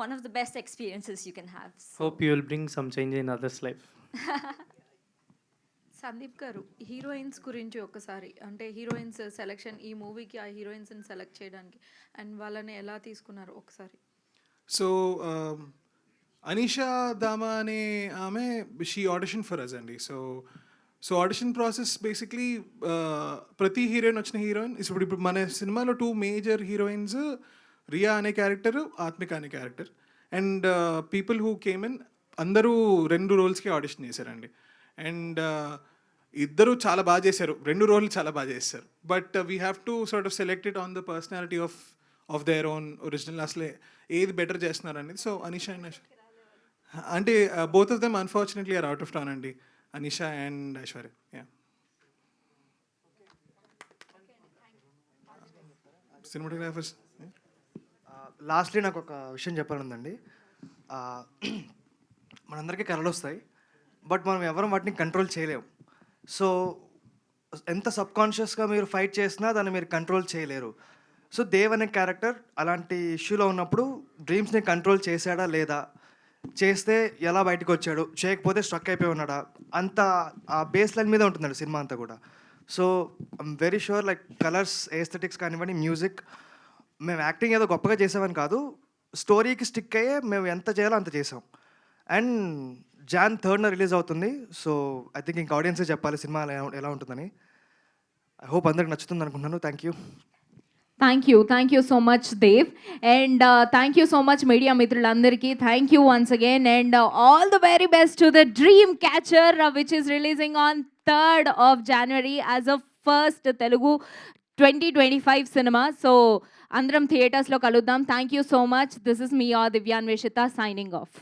one of the best experiences you can have. hope you will bring some change in others' life. Sandeep గారు, heroines గురించి ఒకసారి, అంటే heroines selection, ఈ మూవీకి ఆ హీరోయిన్స్ని select చేయడానికి and వాళ్ళని ఎలా తీసుకున్నారు ఒకసారి? సో అనీషా దామా అనే ఆమె షీ ఆడిషన్ ఫర్ అస్ అండి. సో ఆడిషన్ ప్రాసెస్ బేసిక్లీ ప్రతి హీరోయిన్ వచ్చిన హీరోయిన్ ఇప్పుడు మన సినిమాలో 2 మేజర్ హీరోయిన్స్, రియా అనే క్యారెక్టర్, ఆత్మిక అనే character. And people who came in అందరూ 2 రోల్స్కి ఆడిషన్ చేశారండి. అండ్ ఇద్దరు చాలా బాగా చేశారు, 2 రోల్లు చాలా బాగా చేశారు. But we have to sort of select it on the personality of their own original, అసలే ఏది బెటర్ చేస్తున్నారు అనేది. సో అనీషా అండ్ అంటే both of them unfortunately are out of town అండి, Anisha and Aishwarya. Yeah, cinematographers. Lastly నాకు ఒక విషయం చెప్పాలందండి. మనందరికీ కళలు వస్తాయి, బట్ మనం ఎవరం వాటిని కంట్రోల్ చేయలేము. సో ఎంత సబ్కాన్షియస్గా మీరు ఫైట్ చేసినా దాన్ని మీరు కంట్రోల్ చేయలేరు. సో దేవ్ అనే క్యారెక్టర్ అలాంటి ఇష్యూలో ఉన్నప్పుడు డ్రీమ్స్ని కంట్రోల్ చేశాడా లేదా, చేస్తే ఎలా బయటకు వచ్చాడు, చేయకపోతే స్ట్రక్ అయిపోయి ఉన్నాడా, అంత ఆ బేస్ లైన్ మీద ఉంటుందండి సినిమా అంతా కూడా. So I'm very sure like colours, aesthetics కానివ్వండి, మ్యూజిక్, మేము యాక్టింగ్ ఏదో గొప్పగా చేసామని కాదు, స్టోరీకి స్టిక్ అయ్యే మేము ఎంత చేయాలో అంత చేసాం. అండ్ Jan 3న రిలీజ్ అవుతుంది. సో ఐ థింక్ ఇంకా ఆడియన్సే చెప్పాలి సినిమా ఎలా ఉంటుందని. ఐ హోప్ అందరికి నచ్చుతుంది అనుకుంటున్నాను. Thank you. Thank you so much Dev, and thank you so much media మిత్రులందరికీ. Thank you once again, and all the very best to the dream catcher which is releasing on 3rd of January as a first Telugu 2025 cinema. So అందరం థియేటర్స్లో కలుద్దాం. Thank you so much. This is me Divyanveshitha signing of.